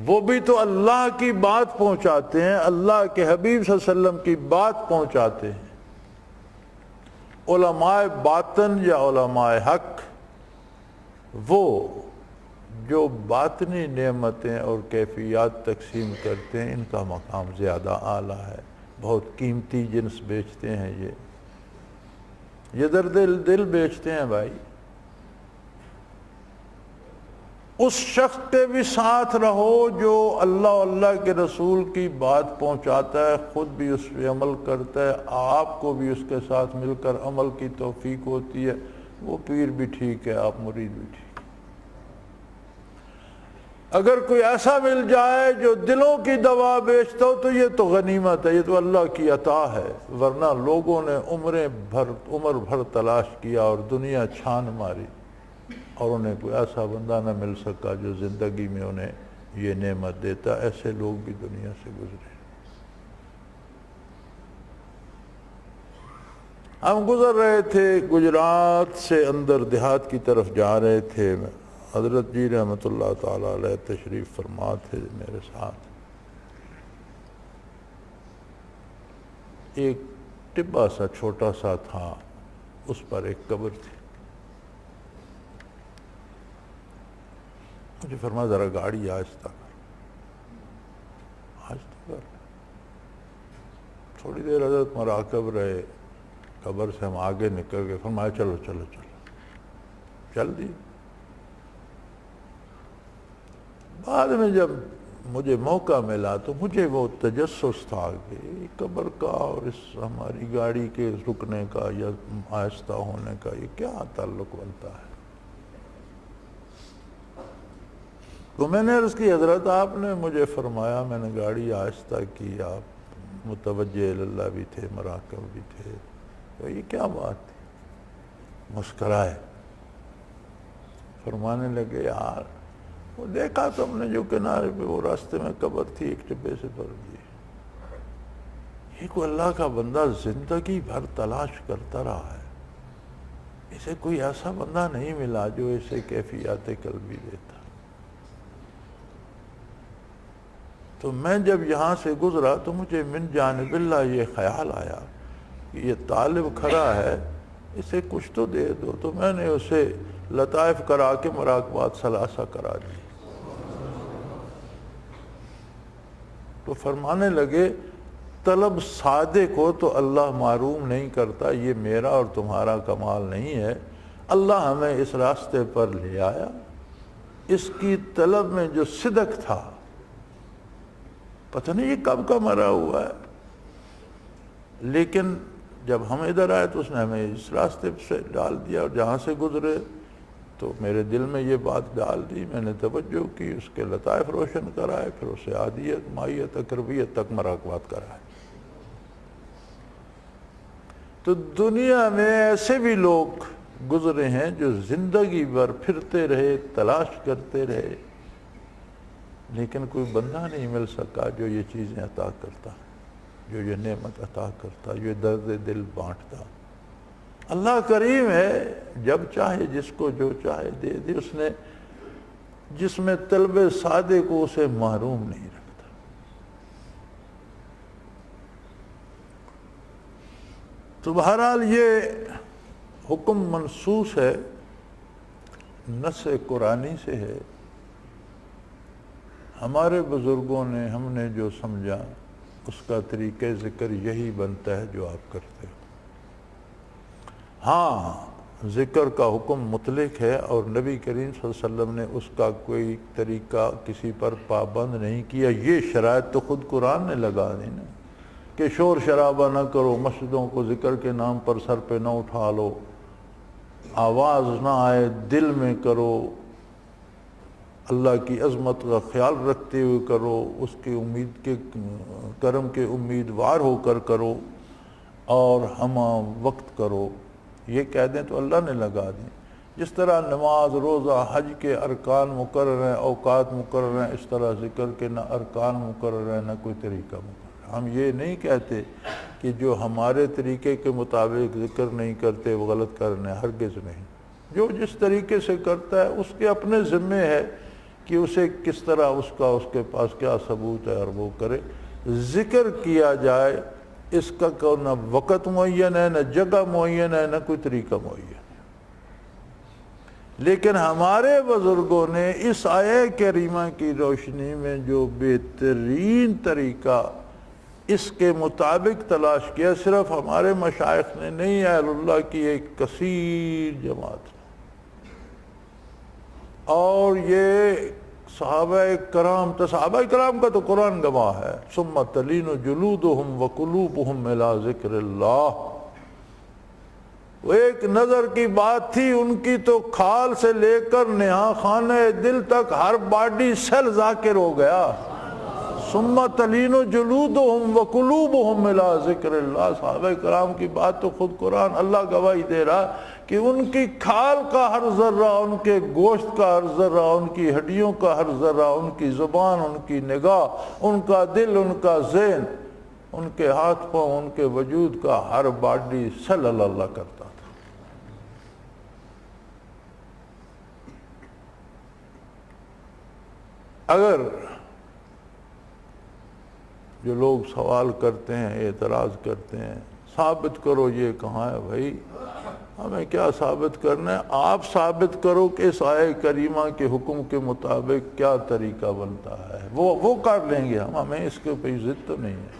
وہ بھی تو اللہ کی بات پہنچاتے ہیں، اللہ کے حبیب صلی اللہ علیہ وسلم کی بات پہنچاتے ہیں۔ علماء باطن یا علماء حق وہ جو باطنی نعمتیں اور کیفیات تقسیم کرتے ہیں، ان کا مقام زیادہ اعلیٰ ہے، بہت قیمتی جنس بیچتے ہیں۔ یہ در دل بیچتے ہیں بھائی۔ اس شخص کے بھی ساتھ رہو جو اللہ اللہ کے رسول کی بات پہنچاتا ہے، خود بھی اس پہ عمل کرتا ہے، آپ کو بھی اس کے ساتھ مل کر عمل کی توفیق ہوتی ہے۔ وہ پیر بھی ٹھیک ہے، آپ مرید بھی ٹھیک۔ اگر کوئی ایسا مل جائے جو دلوں کی دوا بیچتا ہو تو یہ تو غنیمت ہے، یہ تو اللہ کی عطا ہے، ورنہ لوگوں نے عمر بھر تلاش کیا اور دنیا چھان ماری، اور انہیں کوئی ایسا بندہ نہ مل سکا جو زندگی میں انہیں یہ نعمت دیتا۔ ایسے لوگ بھی دنیا سے گزرے۔ ہم گزر رہے تھے گجرات سے اندر دیہات کی طرف جا رہے تھے، حضرت جی رحمۃ اللہ تعالیٰ علیہ تشریف فرما تھے میرے ساتھ۔ ایک ٹبا سا چھوٹا سا تھا، اس پر ایک قبر تھی۔ مجھے فرمایا ذرا گاڑی آہستہ کر، آہستہ کر۔ تھوڑی دیر حضرت مراقب رہے، قبر سے ہم آگے نکل گئے، فرمایا چلو چلو چلو، چل دی۔ بعد میں جب مجھے موقع ملا تو مجھے وہ تجسس تھا کہ قبر کا اور اس ہماری گاڑی کے رکنے کا یا آہستہ ہونے کا یہ کیا تعلق بنتا ہے۔ تو میں نے عرض کی حضرت آپ نے مجھے فرمایا، میں نے گاڑی آہستہ کی، آپ متوجہ اللہ بھی تھے، مراقب بھی تھے، تو یہ کیا بات تھی؟ مسکرائے، فرمانے لگے یار وہ دیکھا تم نے جو کنارے پہ وہ راستے میں قبر تھی، ایک ٹبے سے بھر دی، یہ کوئی اللہ کا بندہ زندگی بھر تلاش کرتا رہا ہے، اسے کوئی ایسا بندہ نہیں ملا جو اسے کیفیات قلبی دیتا۔ تو میں جب یہاں سے گزرا تو مجھے من جانب اللہ یہ خیال آیا کہ یہ طالب کھڑا ہے، اسے کچھ تو دے دو، تو میں نے اسے لطائف کرا کے مراقبات ثلاثہ کرا دی۔ تو فرمانے لگے طلب صادق ہو تو اللہ معروم نہیں کرتا، یہ میرا اور تمہارا کمال نہیں ہے، اللہ ہمیں اس راستے پر لے آیا، اس کی طلب میں جو صدق تھا، پتہ نہیں یہ کب کا مرا ہوا ہے، لیکن جب ہم ادھر آئے تو اس نے ہمیں اس راستے سے ڈال دیا، اور جہاں سے گزرے تو میرے دل میں یہ بات ڈال دی، میں نے توجہ کی، اس کے لطائف روشن کرائے، پھر اسے عادیت، مائیت، اقربیت تک مراقبات کرائے۔ تو دنیا میں ایسے بھی لوگ گزرے ہیں جو زندگی بھر پھرتے رہے، تلاش کرتے رہے، لیکن کوئی بندہ نہیں مل سکا جو یہ چیزیں عطا کرتا، جو یہ نعمت عطا کرتا، جو درد دل بانٹتا۔ اللہ کریم ہے، جب چاہے جس کو جو چاہے دے دے، اس نے جس میں طلب صادق کو اسے محروم نہیں رکھتا۔ تو بہرحال یہ حکم منصوص ہے، نص قرآنی سے ہے، ہمارے بزرگوں نے، ہم نے جو سمجھا اس کا طریقہ ذکر یہی بنتا ہے جو آپ کرتے ہو۔ ہاں ذکر کا حکم مطلق ہے، اور نبی کریم صلی اللہ علیہ وسلم نے اس کا کوئی طریقہ کسی پر پابند نہیں کیا۔ یہ شرائط تو خود قرآن نے لگا دی نا، کہ شور شرابہ نہ کرو، مسجدوں کو ذکر کے نام پر سر پہ نہ اٹھا لو، آواز نہ آئے، دل میں کرو، اللہ کی عظمت کا خیال رکھتے ہوئے کرو، اس کی امید کے کرم کے امیدوار ہو کر کرو، اور ہم وقت کرو۔ یہ کہہ دیں تو اللہ نے لگا دیں۔ جس طرح نماز، روزہ، حج کے ارکان مقرر ہیں، اوقات مقرر ہیں، اس طرح ذکر کے نہ ارکان مقرر ہیں، نہ کوئی طریقہ مقرر۔ ہم یہ نہیں کہتے کہ جو ہمارے طریقے کے مطابق ذکر نہیں کرتے وہ غلط کرنے، ہرگز نہیں۔ جو جس طریقے سے کرتا ہے اس کے اپنے ذمے ہے کہ اسے کس طرح اس کے پاس کیا ثبوت ہے، اور وہ کرے۔ ذکر کیا جائے، اس کا نہ وقت معین ہے، نہ جگہ معین ہے، نہ کوئی طریقہ معین ہے۔ لیکن ہمارے بزرگوں نے اس آیہ کریمہ کی روشنی میں جو بہترین طریقہ اس کے مطابق تلاش کیا، صرف ہمارے مشائخ نے نہیں، اہل اللہ کی ایک کثیر جماعت، اور یہ صحابہ کرام کا تو قرآن گواہ ہے، ثم تلین جلودہم وقلوبہم الی ذکر اللہ۔ وہ ایک نظر کی بات تھی، ان کی تو کھال سے لے کر نہا خانہ دل تک ہر باڈی سیل ذاکر ہو گیا۔ ثم تلین جلودہم وقلوبہم الی ذکر اللہ۔ صحابہ کرام کی بات تو خود قرآن اللہ گواہی دے رہا کہ ان کی کھال کا ہر ذرہ، ان کے گوشت کا ہر ذرہ، ان کی ہڈیوں کا ہر ذرہ، ان کی زبان، ان کی نگاہ، ان کا دل، ان کا ذہن، ان کے ہاتھ پاؤں، ان کے وجود کا ہر باڈی صلی اللہ کرتا تھا۔ اگر جو لوگ سوال کرتے ہیں، اعتراض کرتے ہیں، ثابت کرو یہ کہاں ہے، بھائی ہمیں کیا ثابت کرنا ہے؟ آپ ثابت کرو کہ اس آیہ کریمہ کے حکم کے مطابق کیا طریقہ بنتا ہے، وہ کر لیں گے ہمیں اس کے اوپر ضد تو نہیں ہے۔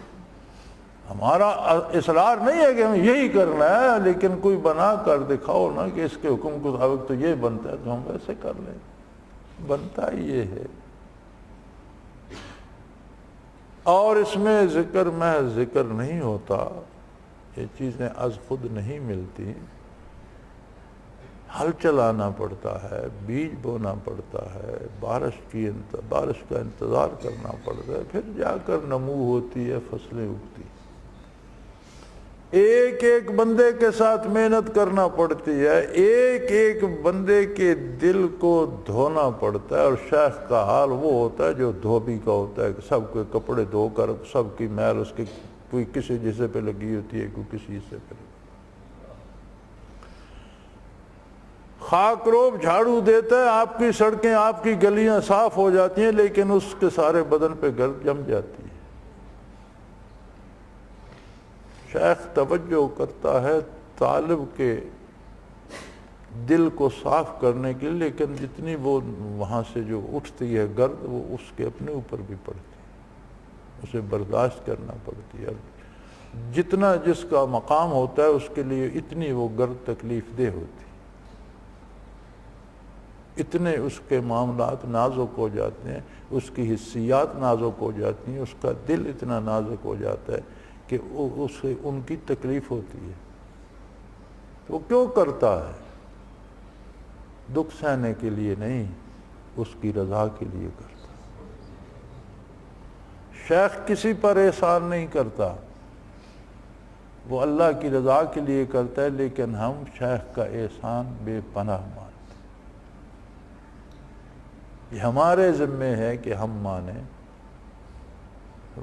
ہمارا اصرار نہیں ہے کہ ہمیں یہی کرنا ہے، لیکن کوئی بنا کر دکھاؤ نا کہ اس کے حکم کے مطابق تو یہ بنتا ہے، تو ہم ویسے کر لیں۔ بنتا ہی یہ ہے۔ اور اس میں ذکر محض ذکر نہیں ہوتا، یہ چیزیں از خود نہیں ملتی، ہل چلانا پڑتا ہے، بیج بونا پڑتا ہے، بارش کا انتظار کرنا پڑتا ہے، پھر جا کر نمو ہوتی ہے، فصلیں اگتی ہیں۔ ایک ایک بندے کے ساتھ محنت کرنا پڑتی ہے، ایک ایک بندے کے دل کو دھونا پڑتا ہے، اور شیخ کا حال وہ ہوتا ہے جو دھوبی کا ہوتا ہے کہ سب کے کپڑے دھو کر سب کی میل اس کے کوئی کسی حصے پہ لگی ہوتی ہے، کوئی کسی حصے پہ لگی، خاک روب جھاڑو دیتا ہے، آپ کی سڑکیں آپ کی گلیاں صاف ہو جاتی ہیں، لیکن اس کے سارے بدن پہ گرد جم جاتی ہے۔ شیخ توجہ کرتا ہے طالب کے دل کو صاف کرنے کے لیے، لیکن جتنی وہ وہاں سے جو اٹھتی ہے گرد، وہ اس کے اپنے اوپر بھی پڑتی ہے، اسے برداشت کرنا پڑتی ہے۔ جتنا جس کا مقام ہوتا ہے اس کے لیے اتنی وہ گرد تکلیف دہ ہوتی ہے، اتنے اس کے معاملات نازک ہو جاتے ہیں، اس کی حسیات نازک ہو جاتی ہیں، اس کا دل اتنا نازک ہو جاتا ہے کہ اسے ان کی تکلیف ہوتی ہے۔ تو وہ کیوں کرتا ہے؟ دکھ سہنے کے لیے نہیں، اس کی رضا کے لیے کرتا ہے۔ شیخ کسی پر احسان نہیں کرتا، وہ اللہ کی رضا کے لیے کرتا ہے، لیکن ہم شیخ کا احسان بے پناہ مانتے ہیں۔ یہ ہمارے ذمے ہے کہ ہم مانیں،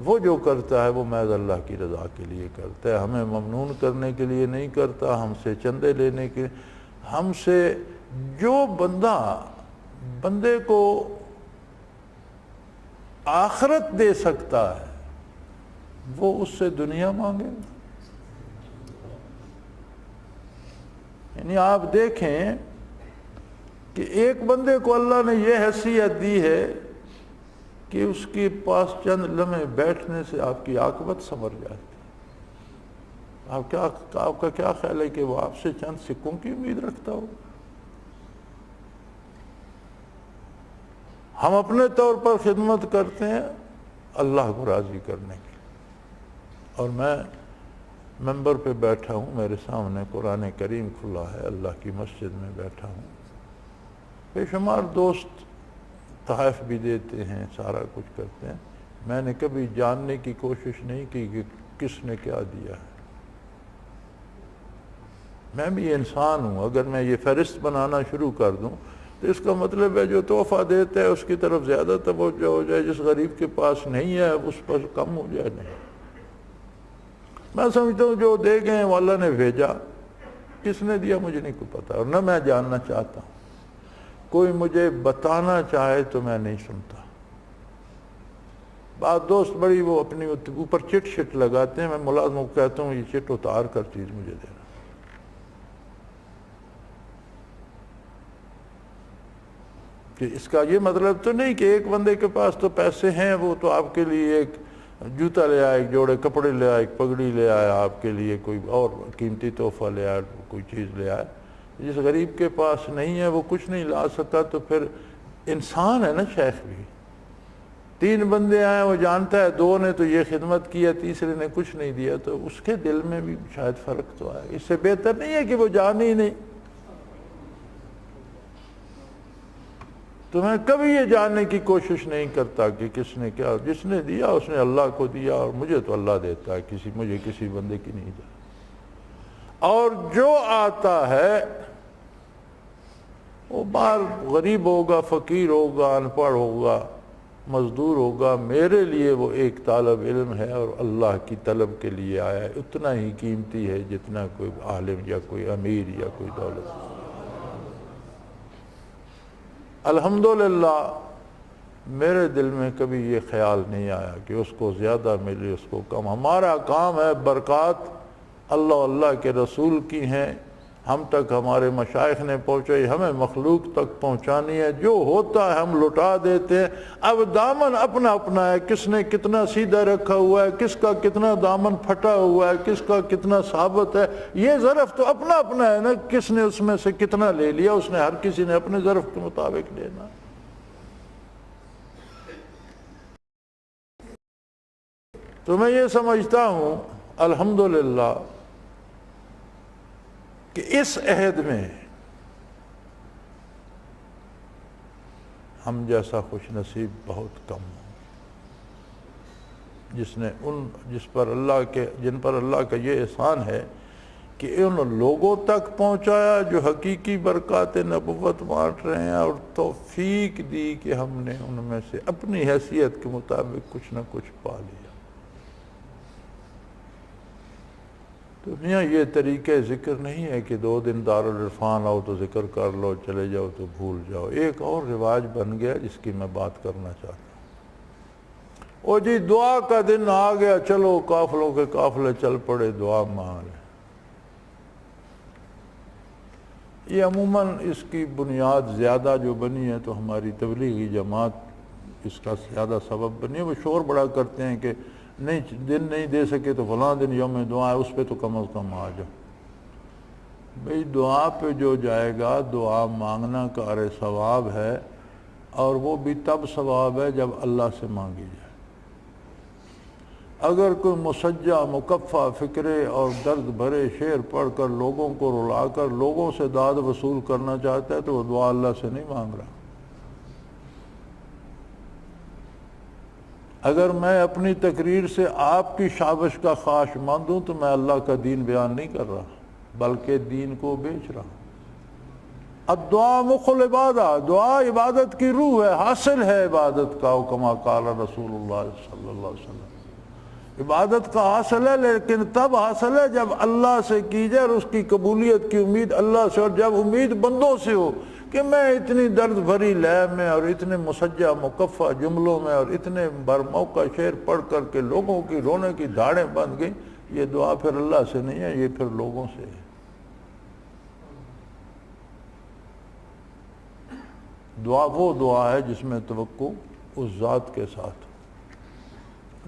وہ جو کرتا ہے وہ محض اللہ کی رضا کے لیے کرتا ہے، ہمیں ممنون کرنے کے لیے نہیں کرتا، ہم سے چندے لینے کے، ہم سے جو بندے کو آخرت دے سکتا ہے وہ اس سے دنیا مانگے گا۔ یعنی آپ دیکھیں کہ ایک بندے کو اللہ نے یہ حیثیت دی ہے کہ اس کے پاس چند لمحے بیٹھنے سے آپ کی عاقبت سنور جاتی ہے۔ آپ کا کیا خیال ہے کہ وہ آپ سے چند سکوں کی امید رکھتا ہو؟ ہم اپنے طور پر خدمت کرتے ہیں اللہ کو راضی کرنے کی، اور میں ممبر پہ بیٹھا ہوں، میرے سامنے قرآن کریم کھلا ہے، اللہ کی مسجد میں بیٹھا ہوں، بے شمار دوست تحائف بھی دیتے ہیں، سارا کچھ کرتے ہیں، میں نے کبھی جاننے کی کوشش نہیں کی کہ کس نے کیا دیا ہے۔ میں بھی انسان ہوں، اگر میں یہ فہرست بنانا شروع کر دوں تو اس کا مطلب ہے جو تحفہ دیتا ہے اس کی طرف زیادہ توجہ ہو جائے، جس غریب کے پاس نہیں ہے اس پر کم ہو جائے۔ نہیں، میں سمجھتا ہوں جو دے گئے وہ اللہ نے بھیجا، کس نے دیا مجھے نہیں کو پتا، اور نہ میں جاننا چاہتا ہوں۔ کوئی مجھے بتانا چاہے تو میں نہیں سنتا۔ بعض دوست بڑی وہ اپنی اوپر چٹ شٹ لگاتے ہیں، میں ملازموں کو کہتا ہوں یہ چٹ اتار کر چیز مجھے دینا۔ کہ اس کا یہ مطلب تو نہیں کہ ایک بندے کے پاس تو پیسے ہیں، وہ تو آپ کے لیے ایک جوتا لے آئے، ایک جوڑے کپڑے لے آئے، ایک پگڑی لے آیا، آپ کے لیے کوئی اور قیمتی تحفہ لے آیا، کوئی چیز لے آیا۔ جس غریب کے پاس نہیں ہے وہ کچھ نہیں لا سکا، تو پھر انسان ہے نا شیخ بھی۔ 3 بندے آئے، وہ جانتا ہے 2 نے تو یہ خدمت کی ہے، تیسرے نے کچھ نہیں دیا، تو اس کے دل میں بھی شاید فرق تو آئے۔ اس سے بہتر نہیں ہے کہ وہ جانے ہی نہیں۔ تو میں کبھی یہ جاننے کی کوشش نہیں کرتا کہ کس نے کیا، جس نے دیا اس نے اللہ کو دیا، اور مجھے تو اللہ دیتا ہے، مجھے کسی بندے کی نہیں دیتا۔ اور جو آتا ہے وہ باہر غریب ہوگا، فقیر ہوگا، ان پڑھ ہوگا، مزدور ہوگا، میرے لیے وہ ایک طالب علم ہے اور اللہ کی طلب کے لیے آیا ہے، اتنا ہی قیمتی ہے جتنا کوئی عالم یا کوئی امیر یا کوئی دولت۔ الحمدللہ میرے دل میں کبھی یہ خیال نہیں آیا کہ اس کو زیادہ ملے اس کو کم۔ ہمارا کام ہے برکات اللہ کے رسول کی ہیں، ہم تک ہمارے مشائخ نے پہنچائی، ہمیں مخلوق تک پہنچانی ہے۔ جو ہوتا ہے ہم لٹا دیتے ہیں۔ اب دامن اپنا اپنا ہے، کس نے کتنا سیدھا رکھا ہوا ہے، کس کا کتنا دامن پھٹا ہوا ہے، کس کا کتنا ثابت ہے، یہ ظرف تو اپنا اپنا ہے نا، کس نے اس میں سے کتنا لے لیا، اس نے ہر کسی نے اپنے ظرف کے مطابق لینا۔ تو میں یہ سمجھتا ہوں الحمدللہ کہ اس عہد میں ہم جیسا خوش نصیب بہت کم ہو، جن پر اللہ کا یہ احسان ہے کہ ان لوگوں تک پہنچایا جو حقیقی برکات نبوت بانٹ رہے ہیں، اور توفیق دی کہ ہم نے ان میں سے اپنی حیثیت کے مطابق کچھ نہ کچھ پا لیا۔ تو میاں یہ طریقہ ذکر نہیں ہے کہ 2 دن دارالعرفان آؤ تو ذکر کر لو، چلے جاؤ تو بھول جاؤ۔ ایک اور رواج بن گیا جس کی میں بات کرنا چاہتا ہوں۔ او جی دعا کا دن آ گیا، چلو قافلوں کے قافلے چل پڑے، دعا مانگ لیں۔ یہ عموماً اس کی بنیاد زیادہ جو بنی ہے تو ہماری تبلیغی جماعت اس کا زیادہ سبب بنی ہے۔ وہ شور بڑا کرتے ہیں کہ نہیں دن نہیں دے سکے تو فلاں دن یوم دعا ہے، اس پہ تو کم از کم آ جاؤ۔ بھئی دعا پہ جو جائے گا، دعا مانگنا کار ثواب ہے، اور وہ بھی تب ثواب ہے جب اللہ سے مانگی جائے۔ اگر کوئی مسجع مکفہ فکرے اور درد بھرے شعر پڑھ کر لوگوں کو رلا کر لوگوں سے داد وصول کرنا چاہتا ہے تو وہ دعا اللہ سے نہیں مانگ رہا۔ اگر میں اپنی تقریر سے آپ کی شابش کا خواہش مند ہوں تو میں اللہ کا دین بیان نہیں کر رہا، بلکہ دین کو بیچ رہا ہوں۔ الدعاء مخ العبادہ، دعا عبادت کی روح ہے، حاصل ہے عبادت کا، کما قال رسول اللہ صلی اللہ علیہ وسلم۔ عبادت کا حاصل ہے، لیکن تب حاصل ہے جب اللہ سے کی جائے اور اس کی قبولیت کی امید اللہ سے، اور جب امید بندوں سے ہو کہ میں اتنی درد بھری لے میں اور اتنے مسجع مکفہ جملوں میں اور اتنے برموقع شعر پڑھ کر کے لوگوں کی رونے کی دھاڑیں بند گئی، یہ دعا پھر اللہ سے نہیں ہے، یہ پھر لوگوں سے ہے۔ دعا وہ دعا ہے جس میں توقع اس ذات کے ساتھ۔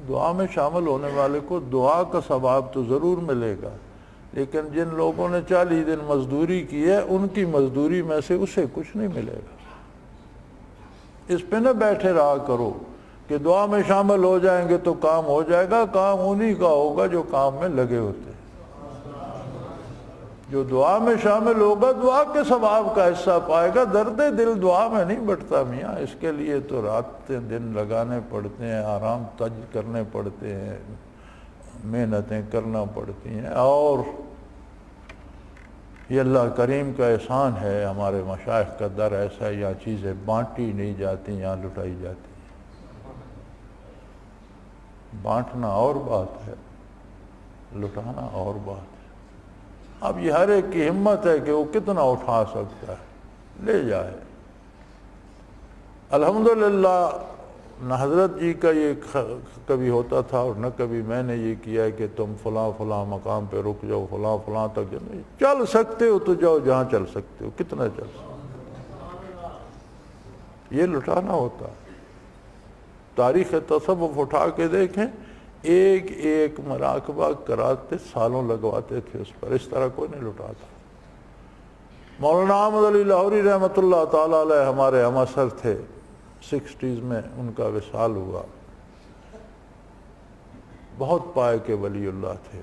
دعا میں شامل ہونے والے کو دعا کا ثواب تو ضرور ملے گا، لیکن جن لوگوں نے 40 دن مزدوری کی ہے ان کی مزدوری میں سے اسے کچھ نہیں ملے گا۔ اس پہ نہ بیٹھے رہا کرو کہ دعا میں شامل ہو جائیں گے تو کام ہو جائے گا۔ کام انہی کا ہوگا جو کام میں لگے ہوتے ہیں۔ جو دعا میں شامل ہوگا دعا کے ثواب کا حصہ پائے گا۔ درد دل دعا میں نہیں بٹتا میاں، اس کے لیے تو رات دن لگانے پڑتے ہیں، آرام تج کرنے پڑتے ہیں، محنتیں کرنا پڑتی ہیں، اور یہ اللہ کریم کا احسان ہے۔ ہمارے مشائخ کا در ایسا ہے، یہاں چیزیں بانٹی نہیں جاتی، یہاں لٹائی جاتی۔ بانٹنا اور بات ہے، لٹانا اور بات ہے۔ اب یہ ہر ایک کی ہمت ہے کہ وہ کتنا اٹھا سکتا ہے، لے جائے۔ الحمدللہ نہ حضرت جی کا یہ کبھی ہوتا تھا اور نہ کبھی میں نے یہ کیا ہے کہ تم فلاں فلاں مقام پہ رک جاؤ، فلاں فلاں تک جاؤ۔ چل سکتے ہو تو جاؤ جہاں چل سکتے ہو، کتنا چل سکتے ہو، یہ لٹانا ہوتا ہے۔ تاریخ تصوف اٹھا کے دیکھیں، ایک ایک مراقبہ کراتے سالوں لگواتے تھے اس پر، اس طرح کوئی نہیں لٹاتا۔ مولانا احمد علی لاہوری رحمۃ اللہ تعالیٰ علیہ ہمارے ہم اثر تھے، 60s میں ان کا وصال ہوا۔ بہت پائے کے ولی اللہ تھے،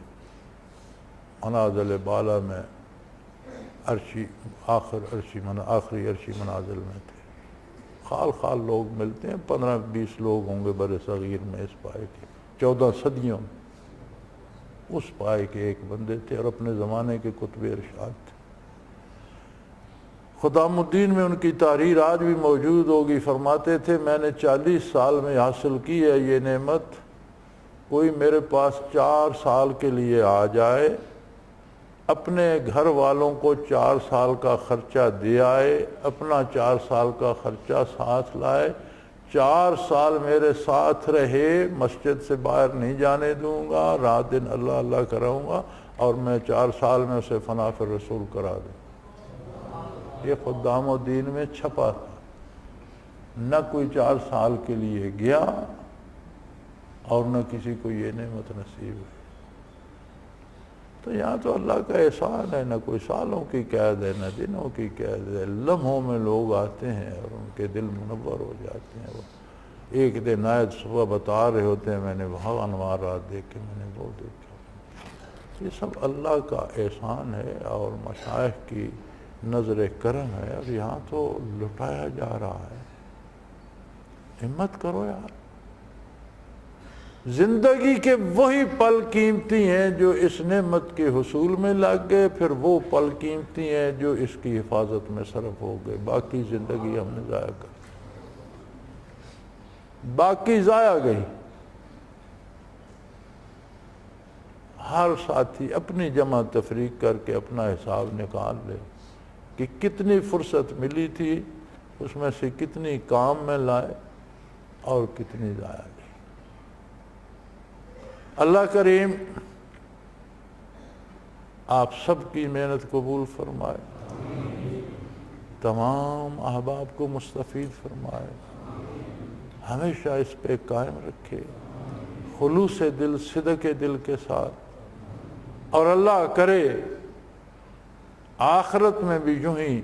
منازل بالا میں عرشی آخری عرشی منازل میں تھے۔ خال خال لوگ ملتے ہیں، 15-20 لوگ ہوں گے بر صغیر میں اس پائے کے، 14 صدیوں میں اس پائے کے ایک بندے تھے، اور اپنے زمانے کے قطب ارشاد تھے۔ خدام الدین میں ان کی تحریر آج بھی موجود ہوگی، فرماتے تھے میں نے 40 سال میں حاصل کی ہے یہ نعمت، کوئی میرے پاس 4 سال کے لیے آ جائے، اپنے گھر والوں کو 4 سال کا خرچہ دے آئے، اپنا 4 سال کا خرچہ ساتھ لائے، 4 سال میرے ساتھ رہے، مسجد سے باہر نہیں جانے دوں گا، رات دن اللہ اللہ کراؤں گا، اور میں 4 سال میں اسے فنا فی الرسول کرا دوں۔ یہ خدام الدین میں چھپا تھا، نہ کوئی 4 سال کے لیے گیا اور نہ کسی کو یہ نعمت نصیب ہوئی۔ تو یہاں تو اللہ کا احسان ہے، نہ کوئی سالوں کی قید ہے نہ دنوں کی قید ہے، لمحوں میں لوگ آتے ہیں اور ان کے دل منور ہو جاتے ہیں۔ وہ ایک دن آئے صبح بتا رہے ہوتے ہیں میں نے وہاں انوارات دیکھے، میں نے وہ دیکھا۔ یہ سب اللہ کا احسان ہے اور مشائخ کی نظر کرم ہے، اور یہاں تو لٹایا جا رہا ہے۔ ہمت کرو یار، زندگی کے وہی پل قیمتی ہیں جو اس نعمت کے حصول میں لگ گئے، پھر وہ پل قیمتی ہیں جو اس کی حفاظت میں صرف ہو گئے، باقی زندگی ہم نے ضائع کر دی، باقی ضائع گئی۔ ہر ساتھی اپنی جمع تفریق کر کے اپنا حساب نکال لے کہ کتنی فرصت ملی تھی، اس میں سے کتنی کام میں لائے اور کتنی ضائع گئی۔ اللہ کریم آپ سب کی محنت قبول فرمائے، تمام احباب کو مستفید فرمائے، ہمیشہ اس پہ قائم رکھے، خلوص دل، صدق دل کے ساتھ، اور اللہ کرے آخرت میں بھی یوں ہی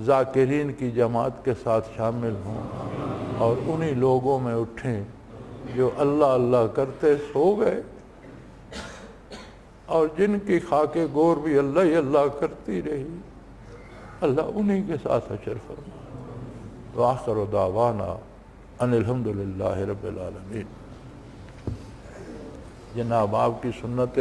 ذاکرین کی جماعت کے ساتھ شامل ہوں اور انہی لوگوں میں اٹھیں جو اللہ اللہ کرتے سو گئے، اور جن کی خاک گور بھی اللہ ہی اللہ کرتی رہی، اللہ انہی کے ساتھ حشر فرمائے۔ وآخر دعوانا ان الحمدللہ رب العالمین۔ جناب آپ کی سنت